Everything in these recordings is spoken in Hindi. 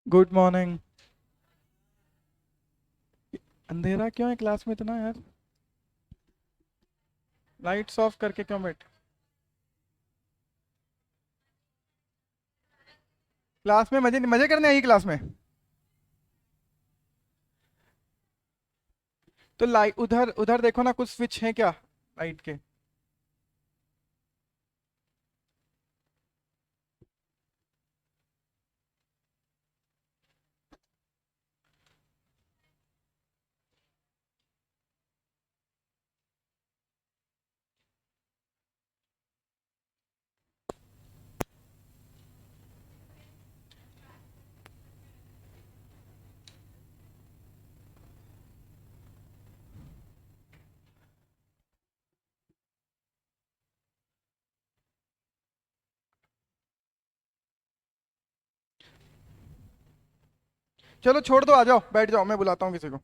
Good morning. अंधेरा क्यों है क्लास में इतना यार? लाइट्स ऑफ करके क्यों बैठ? क्लास में मजे मजे करने आई क्लास में? तो लाइट उधर उधर देखो ना, कुछ स्विच है क्या लाइट के? चलो छोड़ दो, आ जाओ बैठ जाओ, मैं बुलाता हूँ किसी को।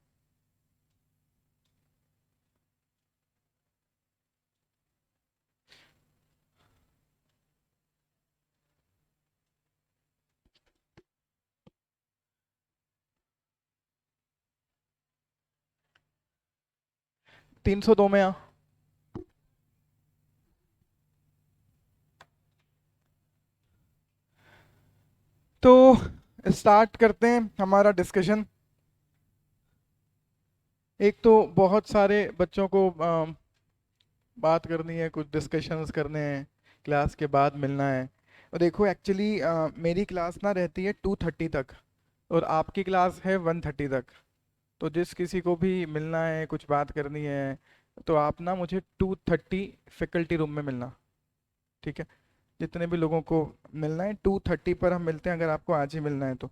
302 में आ। तो स्टार्ट करते हैं हमारा डिस्कशन। एक तो बहुत सारे बच्चों को बात करनी है, कुछ डिस्कशंस करने हैं, क्लास के बाद मिलना है। और देखो एक्चुअली मेरी क्लास ना रहती है 2:30 तक, और आपकी क्लास है 1:30 तक। तो जिस किसी को भी मिलना है, कुछ बात करनी है, तो आप ना मुझे 2:30 फैकल्टी रूम में मिलना। ठीक है? जितने भी लोगों को मिलना है 2:30 पर हम मिलते हैं, अगर आपको आज ही मिलना है तो।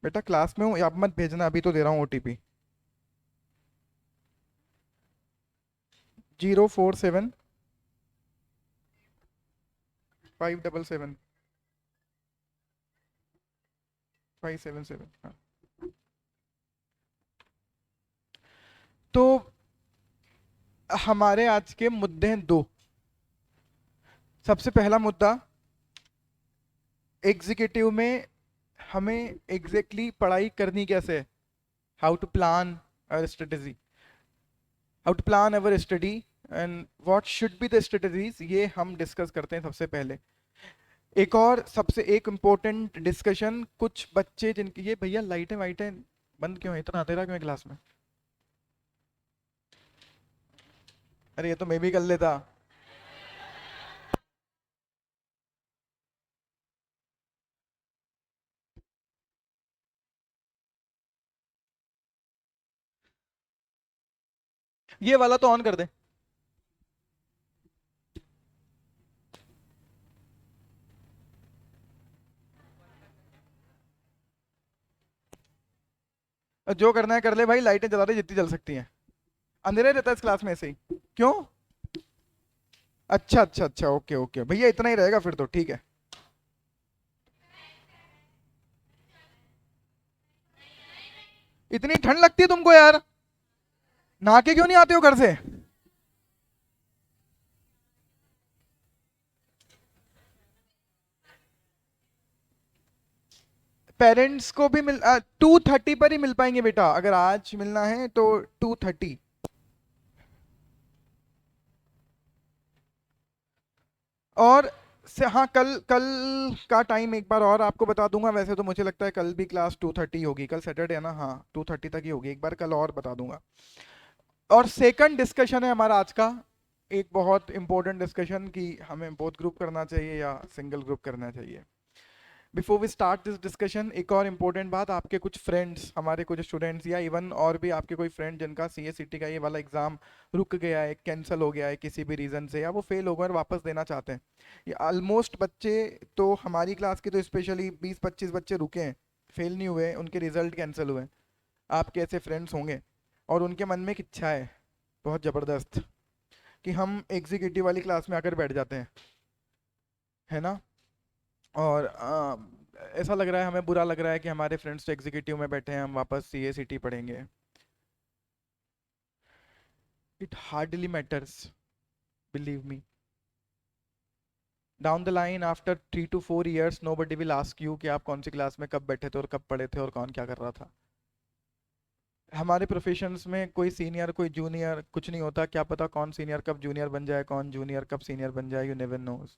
बेटा क्लास में हूँ, आप मत भेजना, अभी तो दे रहा हूँ OTP। 047 577 577। हाँ। तो हमारे आज के मुद्दे हैं दो। सबसे पहला मुद्दा, एग्जीक्यूटिव में हमें एग्जैक्टली पढ़ाई करनी कैसे है। How to plan our strategy, how to plan our study, and what should be the strategies, ये हम डिस्कस करते हैं सबसे पहले। एक और सबसे एक इम्पोर्टेंट डिस्कशन, कुछ बच्चे जिनकी ये भैया लाइटें वाइटें बंद क्यों है, इतना अंधेरा क्यों है क्लास में? अरे ये तो मैं भी कर लेता। ये वाला तो ऑन कर दे। जो करना है कर ले भाई, लाइटें जला दे जितनी जल सकती हैं। अंधेरा ही रहता है इस क्लास में ऐसे ही। क्यों? अच्छा अच्छा अच्छा, ओके ओके भैया, इतना ही रहेगा फिर तो ठीक है। इतनी ठंड लगती है तुमको यार? नहा के क्यों नहीं आते हो घर से? पेरेंट्स को भी मिल 2:30 पर ही मिल पाएंगे बेटा, अगर आज मिलना है तो 2:30। और से हाँ, कल कल का टाइम एक बार और आपको बता दूंगा। वैसे तो मुझे लगता है कल भी क्लास 2:30 होगी, कल सैटरडे है ना, हाँ 2:30 तक ही होगी, एक बार कल और बता दूंगा। और सेकंड डिस्कशन है हमारा आज का, एक बहुत इंपॉर्टेंट डिस्कशन कि हमें बोथ ग्रुप करना चाहिए या सिंगल ग्रुप करना चाहिए। Before we start this discussion, एक और इम्पोर्टेंट बात, आपके कुछ फ्रेंड्स, हमारे कुछ स्टूडेंट्स, या इवन और भी आपके कोई फ्रेंड जिनका CA CT का ये वाला एग्ज़ाम रुक गया है, कैंसिल हो गया है किसी भी रीज़न से, या वो फेल हो गए और वापस देना चाहते हैं, ये ऑलमोस्ट बच्चे, तो हमारी क्लास के तो स्पेशली 20-25 बच्चे रुके हैं, फेल नहीं हुए, उनके रिजल्ट कैंसिल हुए हैं। आपके ऐसे फ्रेंड्स होंगे, और उनके मन में एक इच्छा है बहुत ज़बरदस्त कि हम एग्जीक्यूटिव वाली क्लास में आकर बैठ जाते हैं, है ना? और ऐसा लग रहा है, हमें बुरा लग रहा है कि हमारे फ्रेंड्स तो एग्जीक्यूटिव में बैठे हैं, हम वापस CA CT पढ़ेंगे। It hardly matters, believe me. Down the line after 3 to 4 years nobody will ask you कि आप कौन सी क्लास में कब बैठे थे और कब पढ़े थे और कौन क्या कर रहा था। हमारे प्रोफेशंस में कोई सीनियर कोई जूनियर कुछ नहीं होता, क्या पता कौन सीनियर कब जूनियर बन जाए, कौन जूनियर कब सीनियर बन जाए, यू नेवर नोज।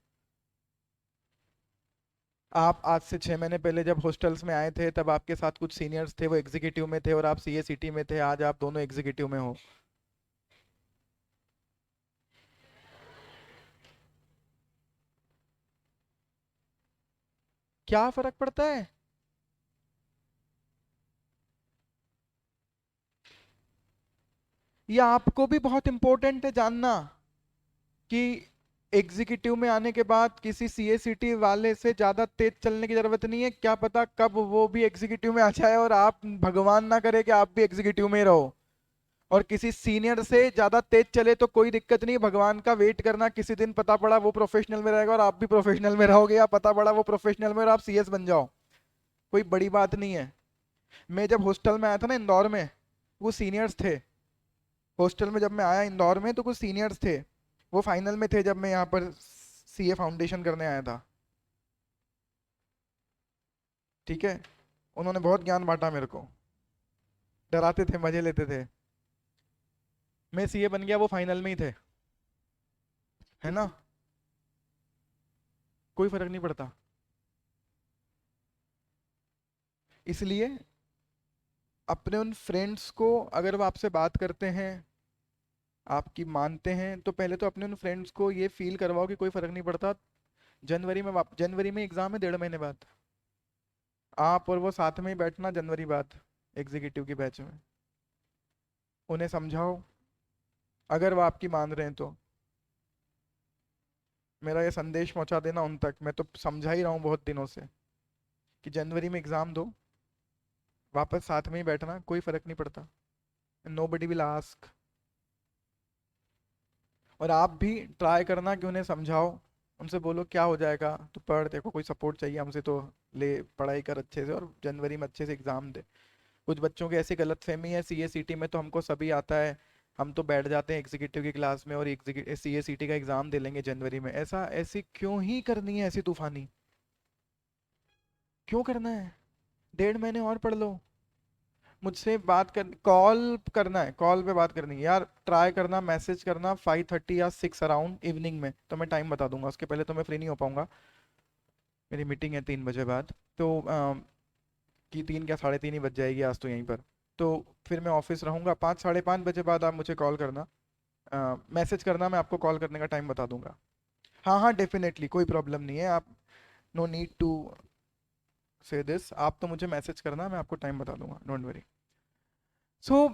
आप आज से 6 महीने पहले जब हॉस्टल्स में आए थे तब आपके साथ कुछ सीनियर्स थे, वो एग्जीक्यूटिव में थे और आप सीएसीटी में थे, आज आप दोनों एग्जीक्यूटिव में हो। क्या फर्क पड़ता है? ये आपको भी बहुत इंपॉर्टेंट है जानना कि एग्जीक्यूटिव में आने के बाद किसी सीएसीटी वाले से ज्यादा तेज चलने की जरूरत नहीं है, क्या पता कब वो भी एग्जीक्यूटिव में आ जाए और आप, भगवान ना करे कि आप भी एग्जीक्यूटिव में ही रहो। और किसी सीनियर से ज्यादा तेज चले तो कोई दिक्कत नहीं, भगवान का वेट करना, किसी दिन पता पड़ा वो प्रोफेशनल में रहेगा और आप भी प्रोफेशनल में रहोगे, या पता पड़ा वो प्रोफेशनल में और आप सीएस बन जाओ, कोई बड़ी बात नहीं है। मैं जब हॉस्टल में आया था ना इंदौर में, वो सीनियर्स थे। हॉस्टल में जब मैं आया इंदौर में तो कुछ सीनियर्स थे, वो फाइनल में थे जब मैं यहाँ पर सीए फाउंडेशन करने आया था। ठीक है, उन्होंने बहुत ज्ञान बांटा मेरे को, डराते थे मजे लेते थे। मैं सीए बन गया, वो फाइनल में ही थे, है ना, कोई फर्क नहीं पड़ता। इसलिए अपने उन फ्रेंड्स को, अगर वो आपसे बात करते हैं, आपकी मानते हैं, तो पहले तो अपने उन फ्रेंड्स को ये फील करवाओ कि कोई फर्क नहीं पड़ता। जनवरी में एग्जाम है, 1.5 महीने बाद आप और वो साथ में ही बैठना जनवरी बाद एग्जीक्यूटिव की बैच में। उन्हें समझाओ, अगर वो आपकी मान रहे हैं तो। मेरा ये संदेश पहुंचा देना उन तक, मैं तो समझा ही रहा हूँ बहुत दिनों से कि जनवरी में एग्जाम दो, वापस साथ में ही बैठना, कोई फर्क नहीं पड़ता, नो बडी विल आस्क। और आप भी ट्राई करना कि उन्हें समझाओ, उनसे बोलो क्या हो जाएगा, तो पढ़, देखो कोई सपोर्ट चाहिए हमसे तो ले, पढ़ाई कर अच्छे से और जनवरी में अच्छे से एग्जाम दे। कुछ बच्चों की ऐसी गलतफहमी है, सीएसीटी में तो हमको सभी आता है, हम तो बैठ जाते हैं एग्जीक्यूटिव की क्लास में और सीएसीटी का एग्जाम दे लेंगे जनवरी में। ऐसा, ऐसी क्यों ही करनी है, ऐसी तूफानी क्यों करना है? 1.5 महीने और पढ़ लो। मुझसे बात कर, कॉल करना है, कॉल पे बात करनी है यार, ट्राई करना, मैसेज करना 5:30 या 6 अराउंड इवनिंग में, तो मैं टाइम बता दूंगा, उसके पहले तो मैं फ्री नहीं हो पाऊंगा, मेरी मीटिंग है 3 बजे बाद। तो कि 3 क्या 3:30 ही बज जाएगी आज तो यहीं पर। तो फिर मैं ऑफिस रहूंगा, 5 साढ़े 5 बजे बाद आप मुझे कॉल करना, मैसेज करना, मैं आपको कॉल करने का टाइम बता दूंगा। हाँ हाँ डेफिनेटली, कोई प्रॉब्लम नहीं है, आप, नो नीड टू से दिस, आप तो मुझे मैसेज करना, मैं आपको टाइम बता दूंगा, डोंट वरी। सो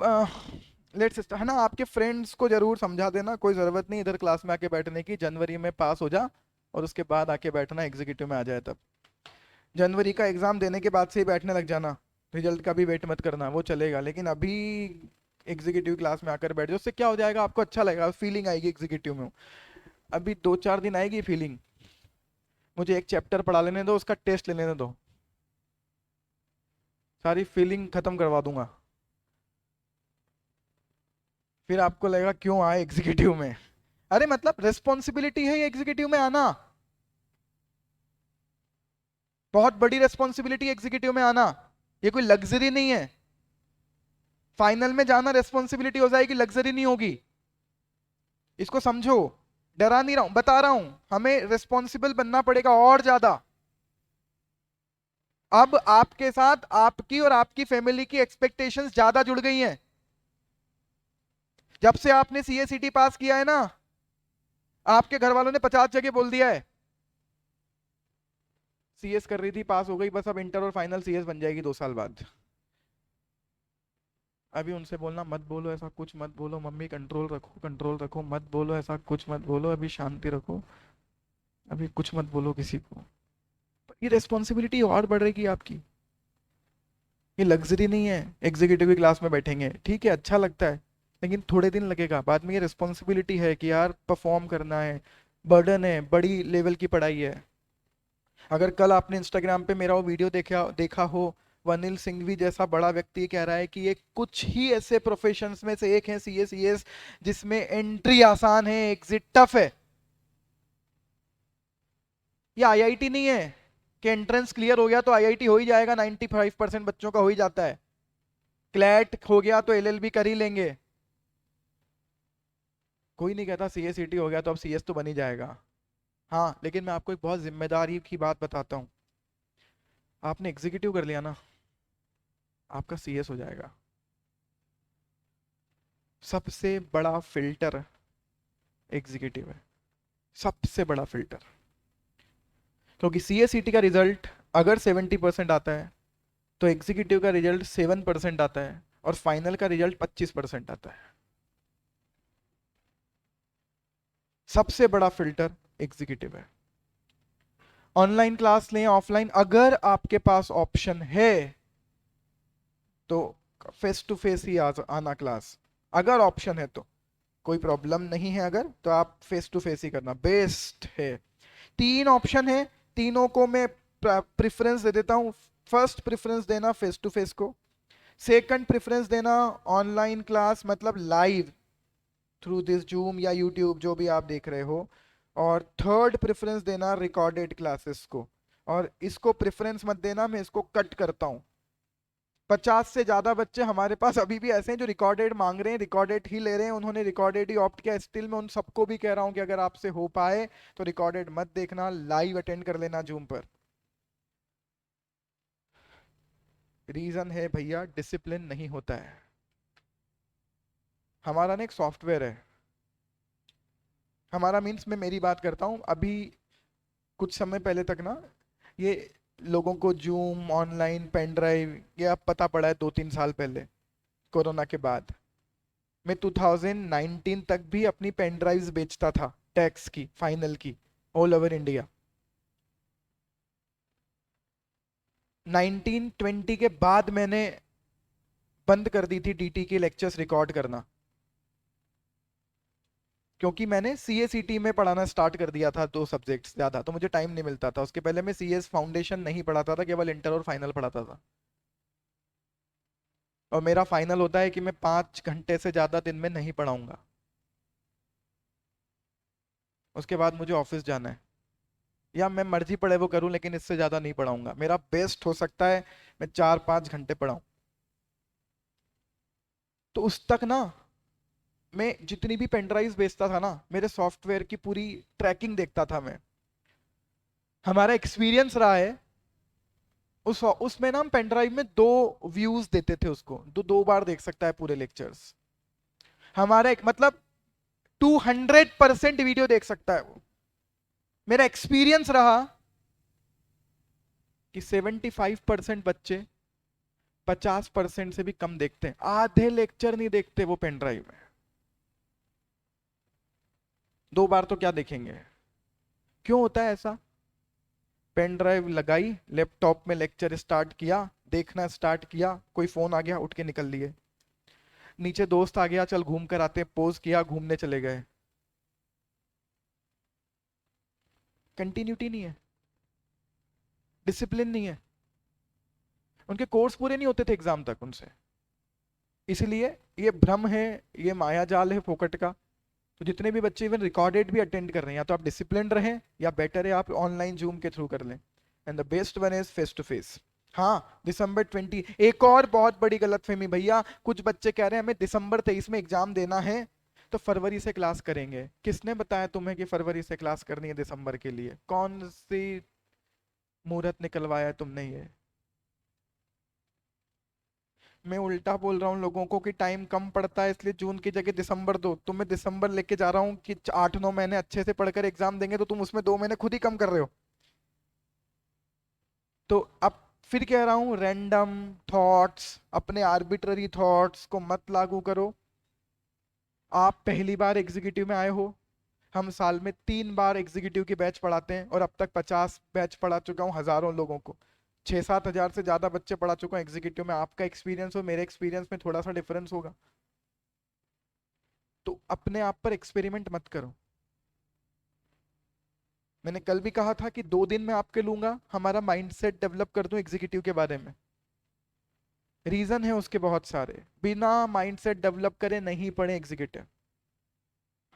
लेट्स, है ना, आपके फ्रेंड्स को जरूर समझा देना, कोई ज़रूरत नहीं इधर क्लास में आके बैठने की, जनवरी में पास हो जा और उसके बाद आके बैठना, एग्जीक्यूटिव में आ जाए तब। जनवरी का एग्ज़ाम देने के बाद से ही बैठने लग जाना, रिजल्ट का भी वेट मत करना, वो चलेगा, लेकिन अभी एग्जीक्यूटिव क्लास में आकर बैठ जाओ, उससे क्या हो जाएगा, आपको अच्छा लगेगा, फीलिंग आएगी एग्जीक्यूटिव में हूँ। अभी 2 4 दिन आएगी फीलिंग, मुझे एक चैप्टर पढ़ा लेने दो, उसका टेस्ट ले लेने दो, सारी फीलिंग खत्म करवा दूंगा, फिर आपको लगेगा क्यों आए एग्जीक्यूटिव में। अरे मतलब रिस्पॉन्सिबिलिटी है ये एग्जीक्यूटिव में आना, बहुत बड़ी रिस्पॉन्सिबिलिटी एग्जीक्यूटिव में आना, ये कोई लग्जरी नहीं है। फाइनल में जाना रिस्पॉन्सिबिलिटी हो जाएगी, लग्जरी नहीं होगी, इसको समझो। डरा नहीं रहा हूं, बता रहा हूं, हमें रिस्पॉन्सिबल बनना पड़ेगा और ज्यादा। अब आपके साथ आपकी और आपकी फैमिली की एक्सपेक्टेशंस ज्यादा जुड़ गई हैं। जब से आपने सीएसीटी पास किया है ना, आपके घर वालों ने 50 जगह बोल दिया है, सीएस कर रही थी, पास हो गई, बस अब इंटर और फाइनल सीएस बन जाएगी 2 साल बाद। अभी उनसे बोलना मत बोलो ऐसा कुछ, मत बोलो मम्मी, कंट्रोल रखो, कंट्रोल रखो, मत बोलो ऐसा कुछ, मत बोलो, अभी शांति रखो, अभी कुछ मत बोलो किसी को। ये रिस्पॉन्सिबिलिटी और बढ़ेगी आपकी, ये लग्जरी नहीं है एग्जीक्यूटिव की क्लास में बैठेंगे, ठीक है अच्छा लगता है, लेकिन थोड़े दिन लगेगा, बाद में ये रिस्पॉन्सिबिलिटी है कि यार परफॉर्म करना है, बर्डन है, बड़ी लेवल की पढ़ाई है। अगर कल आपने इंस्टाग्राम पे मेरा वो वीडियो देखा देखा हो, वनिल सिंघवी जैसा बड़ा व्यक्ति कह रहा है कि ये कुछ ही ऐसे प्रोफेशंस में से एक है सीएस जिसमें एंट्री आसान है, एग्जिट टफ है। ये आईआईटी नहीं है कि एंट्रेंस क्लियर हो गया तो आईआईटी हो ही जाएगा, 95% बच्चों का हो ही जाता है। क्लैट हो गया तो एलएलबी कर ही लेंगे। कोई नहीं कहता सीएसईटी हो गया तो अब सीएस तो बन ही जाएगा। हाँ लेकिन मैं आपको एक बहुत जिम्मेदारी की बात बताता हूँ, आपने एग्जीक्यूटिव कर लिया ना, आपका सीएस हो जाएगा। सबसे बड़ा फिल्टर एग्जीक्यूटिव है, सबसे बड़ा फिल्टर। क्योंकि सीएसईटी का रिजल्ट अगर 70% आता है तो एग्जीक्यूटिव का रिजल्ट 7% आता है और फाइनल का रिजल्ट 25% आता है। सबसे बड़ा फिल्टर एग्जीक्यूटिव है। ऑनलाइन क्लास लें ऑफलाइन, अगर आपके पास ऑप्शन है तो फेस टू फेस ही आना क्लास, अगर ऑप्शन है तो। कोई प्रॉब्लम नहीं है अगर, तो आप फेस टू फेस ही करना बेस्ट है। 3 ऑप्शन है, तीनों को मैं प्रेफरेंस दे देता हूं। फर्स्ट प्रेफरेंस देना फेस टू फेस को, सेकंड प्रेफरेंस देना ऑनलाइन क्लास मतलब लाइव थ्रू दिस जूम या यूट्यूब जो भी आप देख रहे हो, और थर्ड प्रेफरेंस देना रिकॉर्डेड क्लासेस को। और इसको प्रेफरेंस मत देना, मैं इसको कट करता हूं। 50 से ज्यादा बच्चे हमारे पास अभी भी ऐसे हैं जो रिकॉर्डेड मांग रहे हैं, रिकॉर्डेड ही ले रहे हैं, उन्होंने रिकॉर्डेड ही ऑप्ट किया। स्टिल मैं उन सबको भी कह रहा हूं कि अगर आपसे हो पाए तो रिकॉर्डेड मत देखना, लाइव अटेंड कर लेना जूम पर। रीजन है भैया, डिसिप्लिन नहीं होता है। हमारा ना एक सॉफ्टवेयर है, हमारा मीन्स मैं मेरी बात करता हूँ। अभी कुछ समय पहले तक ना ये लोगों को जूम ऑनलाइन पेन ड्राइव ये अब पता पड़ा है, 2-3 साल पहले कोरोना के बाद। मैं 2019 तक भी अपनी पेन ड्राइव्स बेचता था, टैक्स की फाइनल की, ऑल ओवर इंडिया। 1920 के बाद मैंने बंद कर दी थी डीटी के लेक्चर्स रिकॉर्ड करना, क्योंकि मैंने सीएसईटी में पढ़ाना स्टार्ट कर दिया था, 2 सब्जेक्ट्स ज्यादा, तो मुझे टाइम नहीं मिलता था। उसके पहले मैं सीएस फाउंडेशन नहीं पढ़ाता था, केवल इंटर और फाइनल पढ़ाता था। और मेरा फाइनल होता है कि मैं 5 घंटे से ज्यादा दिन में नहीं पढ़ाऊंगा, उसके बाद मुझे ऑफिस जाना है, या मैं मर्जी पढ़े वो करूं लेकिन इससे ज्यादा नहीं पढ़ाऊंगा। मेरा बेस्ट हो सकता है मैं 4-5 घंटे पढ़ाऊं। तो उस तक ना मैं जितनी भी पेन ड्राइव्स बेचता था ना, मेरे सॉफ्टवेयर की पूरी ट्रैकिंग देखता था मैं। हमारा एक्सपीरियंस रहा है उसमें ना, हम पेन ड्राइव में 2 व्यूज देते थे उसको, 2 बार देख सकता है पूरे लेक्चर्स। हमारा एक मतलब 200% वीडियो देख सकता है वो। मेरा एक्सपीरियंस रहा कि 75% बच्चे 50% से भी कम देखते हैं, आधे लेक्चर नहीं देखते वो पेन ड्राइव में। 2 बार तो क्या देखेंगे। क्यों होता है ऐसा? पेन ड्राइव लगाई, लैपटॉप में लेक्चर स्टार्ट किया, देखना स्टार्ट किया, कोई फोन आ गया उठ के निकल लिए, नीचे दोस्त आ गया चल घूम कर आते, पोज किया घूमने चले गए। कंटिन्यूटी नहीं है, डिसिप्लिन नहीं है। उनके कोर्स पूरे नहीं होते थे एग्जाम तक उनसे। इसलिए ये भ्रम है, ये माया जाल है फोकट का। तो जितने भी बच्चे इवन रिकॉर्डेड भी अटेंड कर रहे हैं, या तो आप डिसिप्लिन रहें या बेटर है आप ऑनलाइन जूम के थ्रू कर लें। And the best one is face to face. हाँ दिसंबर 20। एक और बहुत बड़ी गलतफहमी भैया, कुछ बच्चे कह रहे हैं हमें दिसंबर 23 में एग्जाम देना है तो फरवरी से क्लास करेंगे। किसने बताया तुम्हें कि फरवरी से क्लास करनी है दिसंबर के लिए? कौन सी मुहूर्त निकलवाया है तुमने ये? मैं उल्टा बोल रहा हूँ लोगों को कि टाइम कम पड़ता है इसलिए जून की जगह दिसंबर दो। तो मैं दिसंबर लेके जा रहा हूँ कि 8-9 महीने अच्छे से पढ़कर एग्जाम देंगे, तो तुम उसमें 2 महीने खुद ही कम कर रहे हो। तो अब फिर कह रहा हूँ, रैंडम थॉट्स, अपने आर्बिट्ररी थॉट्स को मत लागू करो। आप पहली बार एग्जीक्यूटिव में आए हो, हम साल में 3 बार एग्जीक्यूटिव की बैच पढ़ाते हैं और अब तक 50 बैच पढ़ा चुका हूँ हजारों लोगों को। 6-7 हजार से ज्यादा बच्चे पढ़ा चुका हूँ एग्जीक्यूटिव में। आपका एक्सपीरियंस और मेरे एक्सपीरियंस में थोड़ा सा डिफरेंस होगा, तो अपने आप पर एक्सपेरिमेंट मत करो। मैंने कल भी कहा था कि 2 दिन में आपके लूंगा, हमारा माइंडसेट डेवलप कर दूं एग्जीक्यूटिव के बारे में। रीजन है उसके बहुत सारे, बिना माइंडसेट डेवलप करे नहीं पढ़े एग्जीक्यूटिव।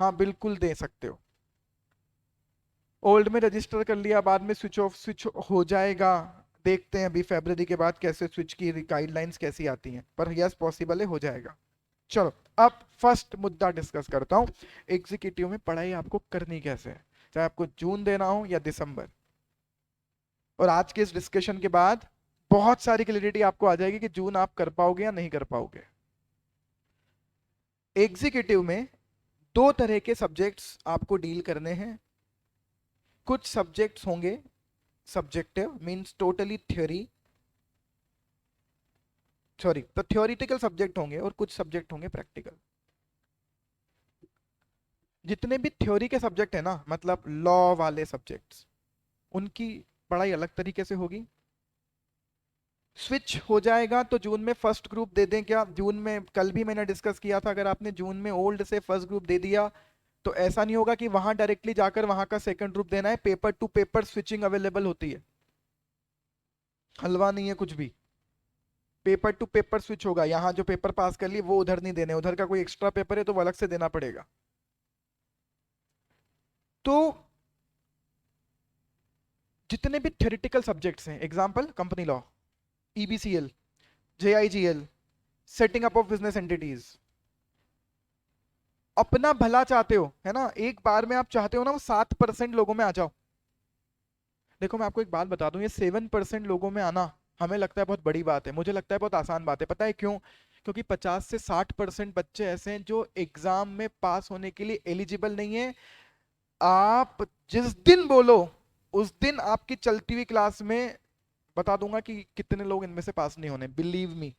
हाँ बिल्कुल दे सकते हो। ओल्ड में रजिस्टर कर लिया, बाद में स्विच ऑफ स्विच हो जाएगा। देखते हैं अभी फरवरी के बाद कैसे स्विच की गाइडलाइंस कैसी आती हैं, पर यस पॉसिबल है, हो जाएगा। चलो अब फर्स्ट मुद्दा डिस्कस करता हूँ, एग्जीक्यूटिव में पढ़ाई आपको करनी कैसे है, चाहे आपको जून देना हो या दिसंबर। और आज के इस डिस्कशन के बाद बहुत सारी क्लैरिटी आपको आ जाएगी कि जून आप कर पाओगे या नहीं कर पाओगे। एग्जीक्यूटिव में दो तरह के सब्जेक्ट्स आपको डील करने हैं। कुछ सब्जेक्ट्स होंगे subjective, means totally theory, sorry तो थ्योरिटिकल सब्जेक्ट होंगे, और कुछ सब्जेक्ट होंगे प्रैक्टिकल। जितने भी थ्योरी के सब्जेक्ट है ना, मतलब लॉ वाले सब्जेक्ट्स, उनकी पढ़ाई अलग तरीके से होगी। स्विच हो जाएगा तो जून में फर्स्ट ग्रुप दे दें क्या? जून में कल भी मैंने डिस्कस किया था, अगर आपने जून में ओल्ड से फर्स्ट ग्रुप दे दिया तो ऐसा नहीं होगा कि वहां डायरेक्टली जाकर वहां का सेकंड ग्रुप देना है। Paper two paper switching available होती है, हलवा नहीं है कुछ भी। पेपर टू पेपर स्विच होगा, यहाँ जो पेपर पास कर लिए वो उधर नहीं देने, उधर का कोई एक्स्ट्रा पेपर है तो वो अलग से देना पड़ेगा। तो जितने भी थ्योरेटिकल सब्जेक्ट्स हैं, example company law, EBCL, JIGL, setting up of business entities, अपना भला चाहते हो है ना, एक बार में आप चाहते हो ना वो 7% लोगों में आ जाओ। देखो मैं आपको एक बात बता दूं, ये 7% लोगों में आना हमें लगता है बहुत बड़ी बात है, मुझे लगता है बहुत आसान बात है। पता है क्यों? क्योंकि 50 से 60% बच्चे ऐसे हैं जो एग्जाम में पास होने के लिए एलिजिबल नहीं है। आप जिस दिन बोलो उस दिन आपकी चलती हुई क्लास में बता दूंगा कि कितने लोग इनमें से पास नहीं होने, बिलीव मी।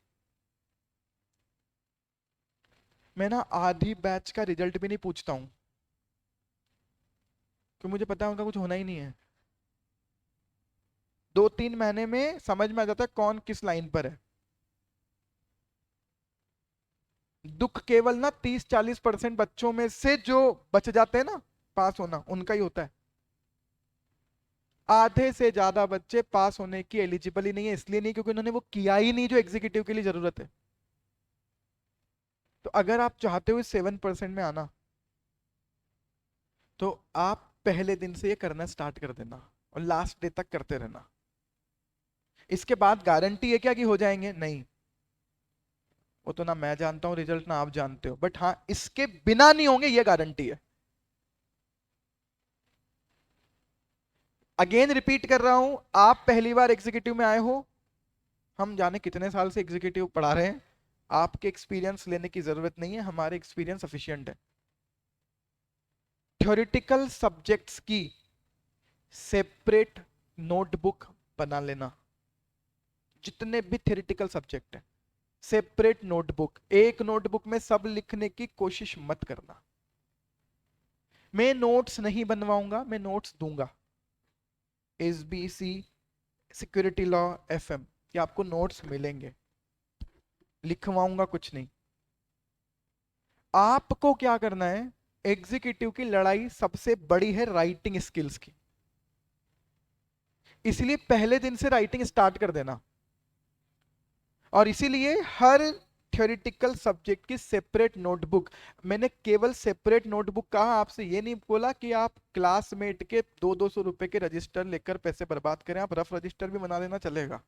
मैं ना आधी बैच का रिजल्ट भी नहीं पूछता हूं, क्योंकि मुझे पता है उनका कुछ होना ही नहीं है। 2-3 महीने में समझ में आ जाता है कौन किस लाइन पर है। दुख केवल ना 30-40% बच्चों में से जो बच जाते हैं ना पास होना, उनका ही होता है। आधे से ज्यादा बच्चे पास होने की एलिजिबल ही नहीं है, इसलिए नहीं क्योंकि उन्होंने वो किया ही नहीं जो एग्जीक्यूटिव के लिए जरूरत है। तो अगर आप चाहते हो इस 7% में आना, तो आप पहले दिन से ये करना स्टार्ट कर देना और लास्ट डे तक करते रहना। इसके बाद गारंटी है क्या कि हो जाएंगे? नहीं, वो तो ना मैं जानता हूं रिजल्ट ना आप जानते हो, बट हाँ इसके बिना नहीं होंगे ये गारंटी है। अगेन रिपीट कर रहा हूं, आप पहली बार एग्जीक्यूटिव में आए हो, हम जाने कितने साल से एग्जीक्यूटिव पढ़ा रहे हैं, आपके एक्सपीरियंस लेने की जरूरत नहीं है, हमारे एक्सपीरियंस सफिशिएंट है। थ्योरेटिकल सब्जेक्ट्स की सेपरेट नोटबुक बना लेना। जितने भी थ्योरेटिकल सब्जेक्ट है, सेपरेट नोटबुक, एक नोटबुक में सब लिखने की कोशिश मत करना। मैं नोट्स नहीं बनवाऊंगा, मैं नोट्स दूंगा। एसबीसी, सिक्योरिटी लॉ, एफएम, ये आपको नोट्स मिलेंगे, लिखवाऊंगा कुछ नहीं। आपको क्या करना है, एग्जीक्यूटिव की लड़ाई सबसे बड़ी है राइटिंग स्किल्स की, इसलिए पहले दिन से राइटिंग स्टार्ट कर देना। और इसीलिए हर थ्योरेटिकल सब्जेक्ट की सेपरेट नोटबुक। मैंने केवल सेपरेट नोटबुक कहा, आपसे ये नहीं बोला कि आप क्लासमेट के 200-200 रुपए के रजिस्टर लेकर पैसे बर्बाद करें, आप रफ रजिस्टर भी बना लेना चलेगा।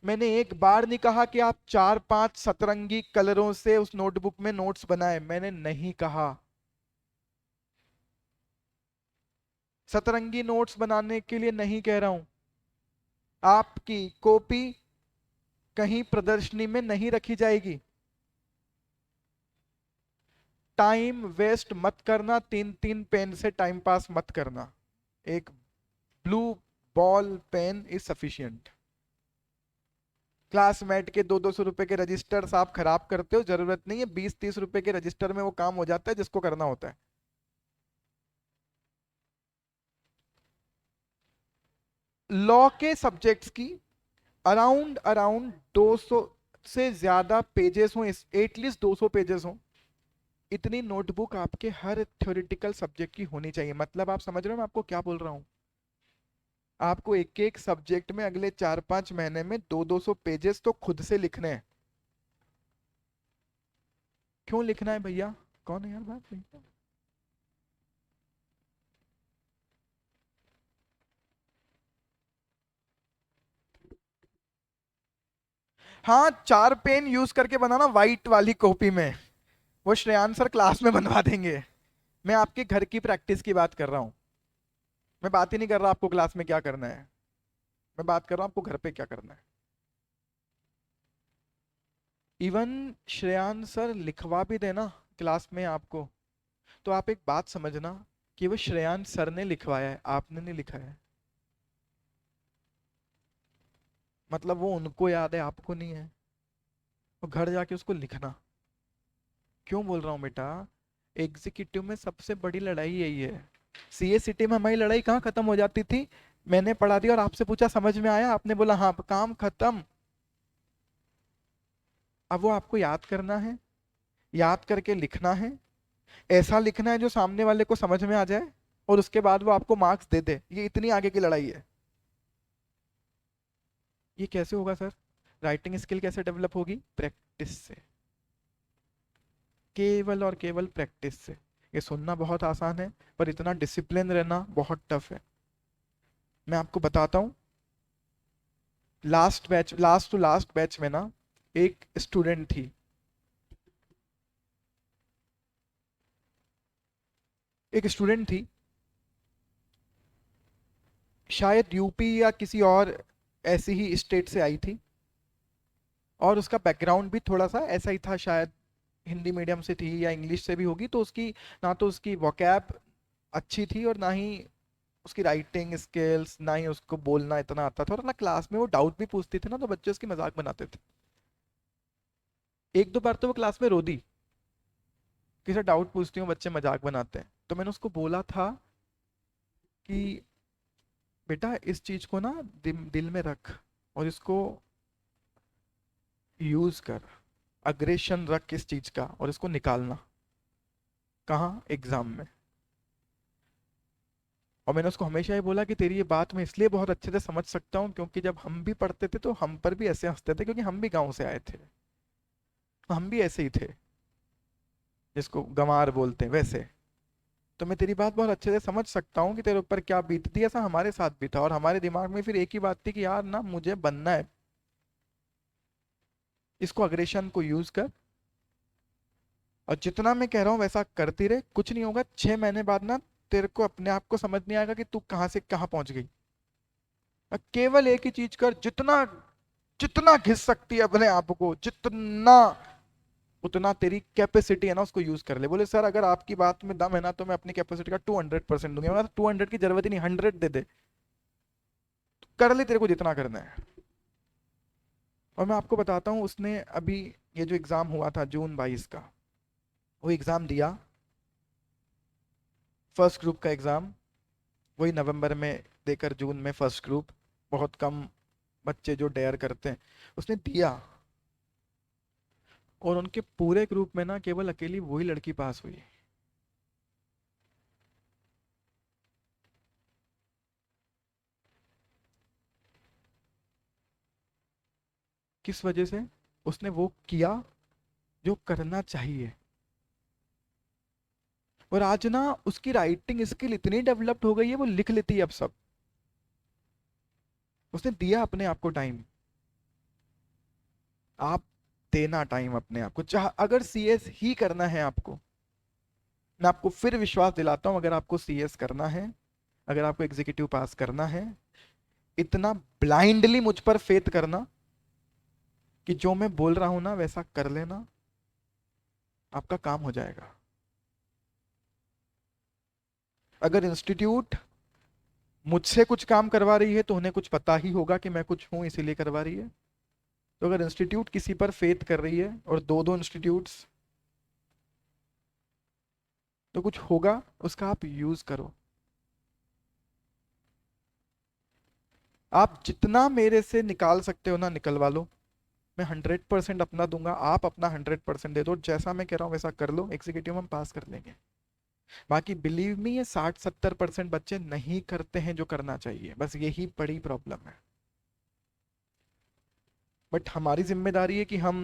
मैंने एक बार नहीं कहा कि आप 4-5 सतरंगी कलरों से उस नोटबुक में नोट्स बनाए, मैंने नहीं कहा। सतरंगी नोट्स बनाने के लिए नहीं कह रहा हूं। आपकी कॉपी कहीं प्रदर्शनी में नहीं रखी जाएगी। टाइम वेस्ट मत करना, 3-3 पेन से टाइम पास मत करना। एक blue ball pen is sufficient. Classmate के 200-200 रुपए के रजिस्टर्स आप खराब करते हो, जरूरत नहीं है। 20-30 रुपए के रजिस्टर में वो काम हो जाता है जिसको करना होता है। लॉ के सब्जेक्ट्स की अराउंड अराउंड 200 से ज्यादा पेजेस हो, एटलीस्ट 200 पेजेस हो, इतनी नोटबुक आपके हर थ्योरेटिकल सब्जेक्ट की होनी चाहिए। मतलब आप समझ रहे हो मैं आपको क्या बोल रहा हूं? आपको एक एक सब्जेक्ट में अगले 4-5 महीने में 200-200 पेजेस तो खुद से लिखने हैं। क्यों लिखना है भैया? कौन है यार बात? हाँ, 4 पेन यूज करके बनाना वाइट वाली कॉपी में, वो श्रेयांश सर क्लास में बनवा देंगे। मैं आपके घर की प्रैक्टिस की बात कर रहा हूँ। मैं बात ही नहीं कर रहा आपको क्लास में क्या करना है, मैं बात कर रहा हूँ आपको घर पे क्या करना है। इवन श्रेयांश सर लिखवा भी देना क्लास में आपको, तो आप एक बात समझना कि वो श्रेयांश सर ने लिखवाया है, आपने नहीं लिखा है। मतलब वो उनको याद है, आपको नहीं है। तो घर जाके उसको लिखना। क्यों बोल रहा हूँ बेटा, एग्जीक्यूटिव में सबसे बड़ी लड़ाई यही है। सीए सिटी में हमारी लड़ाई कहाँ खत्म हो जाती थी, मैंने पढ़ा दिया और आपसे पूछा समझ में आया, आपने बोला हाँ, काम खत्म। अब वो आपको याद करना है, याद करके लिखना है, ऐसा लिखना है जो सामने वाले को समझ में आ जाए, और उसके बाद वो आपको मार्क्स दे दे। ये इतनी आगे की लड़ाई है। ये कैसे होगा सर? राइटिंग स्किल कैसे डेवलप होगी? प्रैक्टिस से, केवल और केवल प्रैक्टिस से। ये सुनना बहुत आसान है, पर इतना डिसिप्लिन रहना बहुत टफ है। मैं आपको बताता हूँ, लास्ट टू लास्ट बैच में ना एक स्टूडेंट थी, एक स्टूडेंट थी, शायद यूपी या किसी और ऐसी ही स्टेट से आई थी, और उसका बैकग्राउंड भी थोड़ा सा ऐसा ही था, शायद हिंदी मीडियम से थी या इंग्लिश से भी होगी। तो उसकी ना तो उसकी वोकैब अच्छी थी, और ना ही उसकी राइटिंग स्किल्स, ना ही उसको बोलना इतना आता था। और ना क्लास में वो डाउट भी पूछती थी ना, तो बच्चे उसकी मजाक बनाते थे। एक दो बार तो वो क्लास में रो दी, किसी डाउट पूछती हूँ बच्चे मजाक बनाते हैं। तो मैंने उसको बोला था कि बेटा इस चीज को ना दिल में रख, और इसको यूज कर, अग्रेशन रख इस चीज का, और इसको निकालना। कहाँ? एग्जाम में। और मैंने उसको हमेशा ही बोला कि तेरी ये बात मैं इसलिए बहुत अच्छे से समझ सकता हूँ, क्योंकि जब हम भी पढ़ते थे तो हम पर भी ऐसे हंसते थे, क्योंकि हम भी गांव से आए थे, हम भी ऐसे ही थे, जिसको गंवार बोलते हैं वैसे। तो मैं तेरी बात बहुत अच्छे से समझ सकता हूँ कि तेरे ऊपर क्या बीतती है। ऐसा हमारे साथ भी था, और हमारे दिमाग में फिर एक ही बात थी कि यार ना मुझे बनना है। इसको अग्रेशन को यूज कर, और जितना मैं कह रहा हूँ वैसा करती रहे। कुछ नहीं होगा, 6 महीने बाद ना तेरे को अपने आप को समझ नहीं आएगा कि तू कहाँ से कहाँ पहुंच गई। और केवल एक ही चीज कर, जितना जितना घिस सकती है अपने आप को, जितना, उतना तेरी कैपेसिटी है ना उसको यूज कर ले। बोले सर अगर आपकी बात में दम है ना, तो मैं अपनी कैपेसिटी का 200% दूंगा। मैं 200 की जरूरत ही नहीं, 100 दे दे, कर ले तेरे को जितना करना है। और मैं आपको बताता हूँ, उसने अभी ये जो एग्जाम हुआ था जून 22 का, वो एग्जाम दिया, फर्स्ट ग्रुप का एग्जाम। वही नवंबर में देकर जून में फर्स्ट ग्रुप, बहुत कम बच्चे जो डेयर करते हैं, उसने दिया। और उनके पूरे ग्रुप में ना केवल अकेली वही लड़की पास हुई। किस वजह से? उसने वो किया जो करना चाहिए। और आज ना उसकी राइटिंग स्किल इतनी डेवलप्ड हो गई है, वो लिख लेती है अब सब। उसने दिया अपने आप को टाइम। आप देना टाइम अपने आप को, चाह अगर सीएस ही करना है आपको, मैं आपको फिर विश्वास दिलाता हूं, अगर आपको सीएस करना है, अगर आपको एग्जीक्यूटिव पास करना है, इतना ब्लाइंडली मुझ पर फेथ करना कि जो मैं बोल रहा हूं ना वैसा कर लेना, आपका काम हो जाएगा। अगर इंस्टीट्यूट मुझसे कुछ काम करवा रही है तो उन्हें कुछ पता ही होगा कि मैं कुछ हूं इसीलिए करवा रही है। तो अगर इंस्टीट्यूट किसी पर फेथ कर रही है, और दो दो इंस्टीट्यूट्स, तो कुछ होगा, उसका आप यूज करो। आप जितना मेरे से निकाल सकते हो ना निकलवा लो। मैं 100% अपना दूंगा, आप अपना 100% दे दो। जैसा मैं कह रहा हूँ वैसा कर लो, एग्जीक्यूटिव हम पास कर लेंगे। बाकी बिलीव मी, ये 60-70% बच्चे नहीं करते हैं जो करना चाहिए, बस यही बड़ी प्रॉब्लम है। बट हमारी जिम्मेदारी है कि हम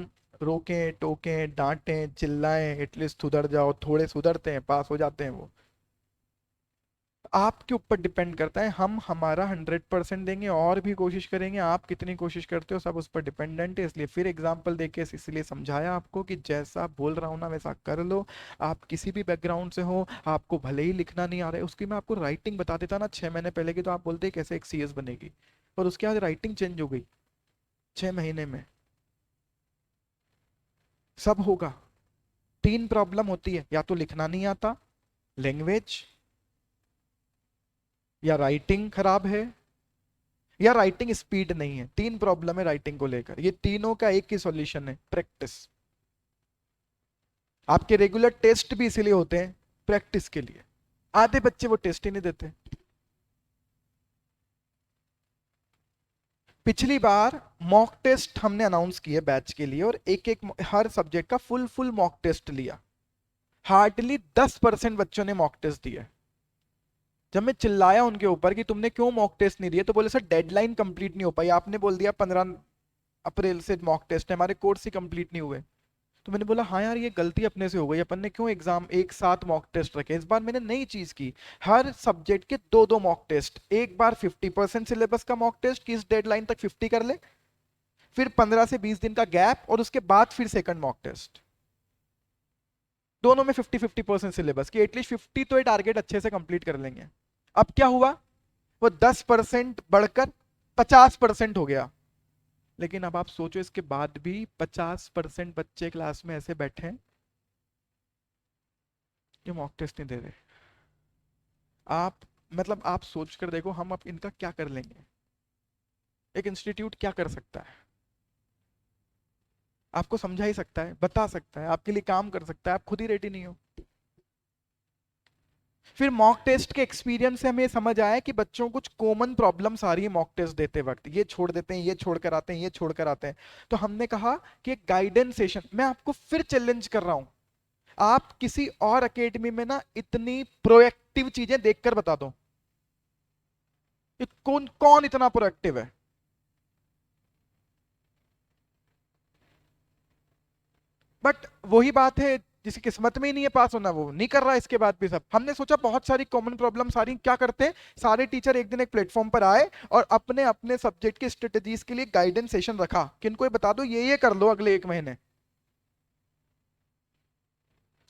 रोकें, टोकें, डांटें, चिल्लाएं, एटलीस्ट सुधर जाओ। थोड़े सुधरते हैं, पास हो जाते हैं वो। आपके ऊपर डिपेंड करता है, हम हमारा 100% देंगे और भी कोशिश करेंगे, आप कितनी कोशिश करते हो सब उस पर डिपेंडेंट है। इसलिए फिर एग्जांपल देके इसलिए समझाया आपको कि जैसा बोल रहा हूँ ना वैसा कर लो। आप किसी भी बैकग्राउंड से हो, आपको भले ही लिखना नहीं आ रहा है, उसकी मैं आपको राइटिंग बता देता ना 6 महीने पहले की, तो आप बोलते कैसे एक सीएस बनेगी, और उसके बाद राइटिंग चेंज हो गई 6 महीने में। सब होगा। 3 प्रॉब्लम होती है, या तो लिखना नहीं आता, लैंग्वेज, या राइटिंग खराब है, या राइटिंग स्पीड नहीं है। 3 प्रॉब्लम है राइटिंग को लेकर, ये तीनों का एक ही सॉल्यूशन है, प्रैक्टिस। आपके रेगुलर टेस्ट भी इसीलिए होते हैं, प्रैक्टिस के लिए। आधे बच्चे वो टेस्ट ही नहीं देते। पिछली बार मॉक टेस्ट हमने अनाउंस किए बैच के लिए, और एक एक हर सब्जेक्ट का फुल फुल मॉक टेस्ट लिया। हार्डली 10% बच्चों ने मॉक टेस्ट दिया। जब मैं चिल्लाया उनके ऊपर कि तुमने क्यों मॉक टेस्ट नहीं दिए, तो बोले सर डेडलाइन कंप्लीट नहीं हो पाई, आपने बोल दिया 15 अप्रैल से मॉक टेस्ट है, हमारे कोर्स ही कंप्लीट नहीं हुए। तो मैंने बोला हाँ यार, ये गलती अपने से हो गई, अपन ने क्यों एग्जाम एक साथ मॉक टेस्ट रखे। इस बार मैंने नई चीज की, हर सब्जेक्ट के दो दो मॉक टेस्ट। एक बार 50% सिलेबस का मॉक टेस्ट कि इस डेडलाइन तक 50 कर ले, फिर 15 से 20 दिन का गैप, और उसके बाद फिर सेकंड मॉक टेस्ट। दोनों में 50-50% सिलेबस की, एटलीस्ट 50 तो ये टारगेट अच्छे से कंप्लीट कर लेंगे। अब क्या हुआ, वो 10% बढ़कर 50% हो गया। लेकिन अब आप सोचो, इसके बाद भी 50% बच्चे क्लास में ऐसे बैठे हैं कि मॉक टेस्ट नहीं दे रहे। आप मतलब आप सोच कर देखो, हम अब इनका क्या कर लेंगे। एक इंस्टीट्यूट क्या कर सकता है, आपको समझा ही सकता है, बता सकता है, आपके लिए काम कर सकता है, आप खुद ही रेडी नहीं हो। फिर मॉक टेस्ट के एक्सपीरियंस से हमें समझ आया कि बच्चों को कुछ कॉमन प्रॉब्लम्स आ रही है मॉक टेस्ट देते वक्त, ये छोड़ देते हैं, ये छोड़ कर आते हैं, ये छोड़ कर आते हैं। तो हमने कहा कि एक गाइडेंस सेशन, मैं आपको फिर चैलेंज कर रहा हूं, आप किसी और एकेडमी में ना इतनी प्रोएक्टिव चीजें देखकर बता दो। कौन कौन इतना प्रोएक्टिव है। बट वही बात है, जिसकी किस्मत में ही नहीं है पास होना, वो नहीं कर रहा है इसके बाद भी सब। हमने सोचा बहुत सारी कॉमन प्रॉब्लम सारी क्या करते हैं, सारे टीचर एक दिन एक प्लेटफॉर्म पर आए और अपने अपने सब्जेक्ट के स्ट्रेटेजीज के लिए गाइडेंस सेशन रखा कि इनको ये बता दो, ये कर लो अगले 1 महीने।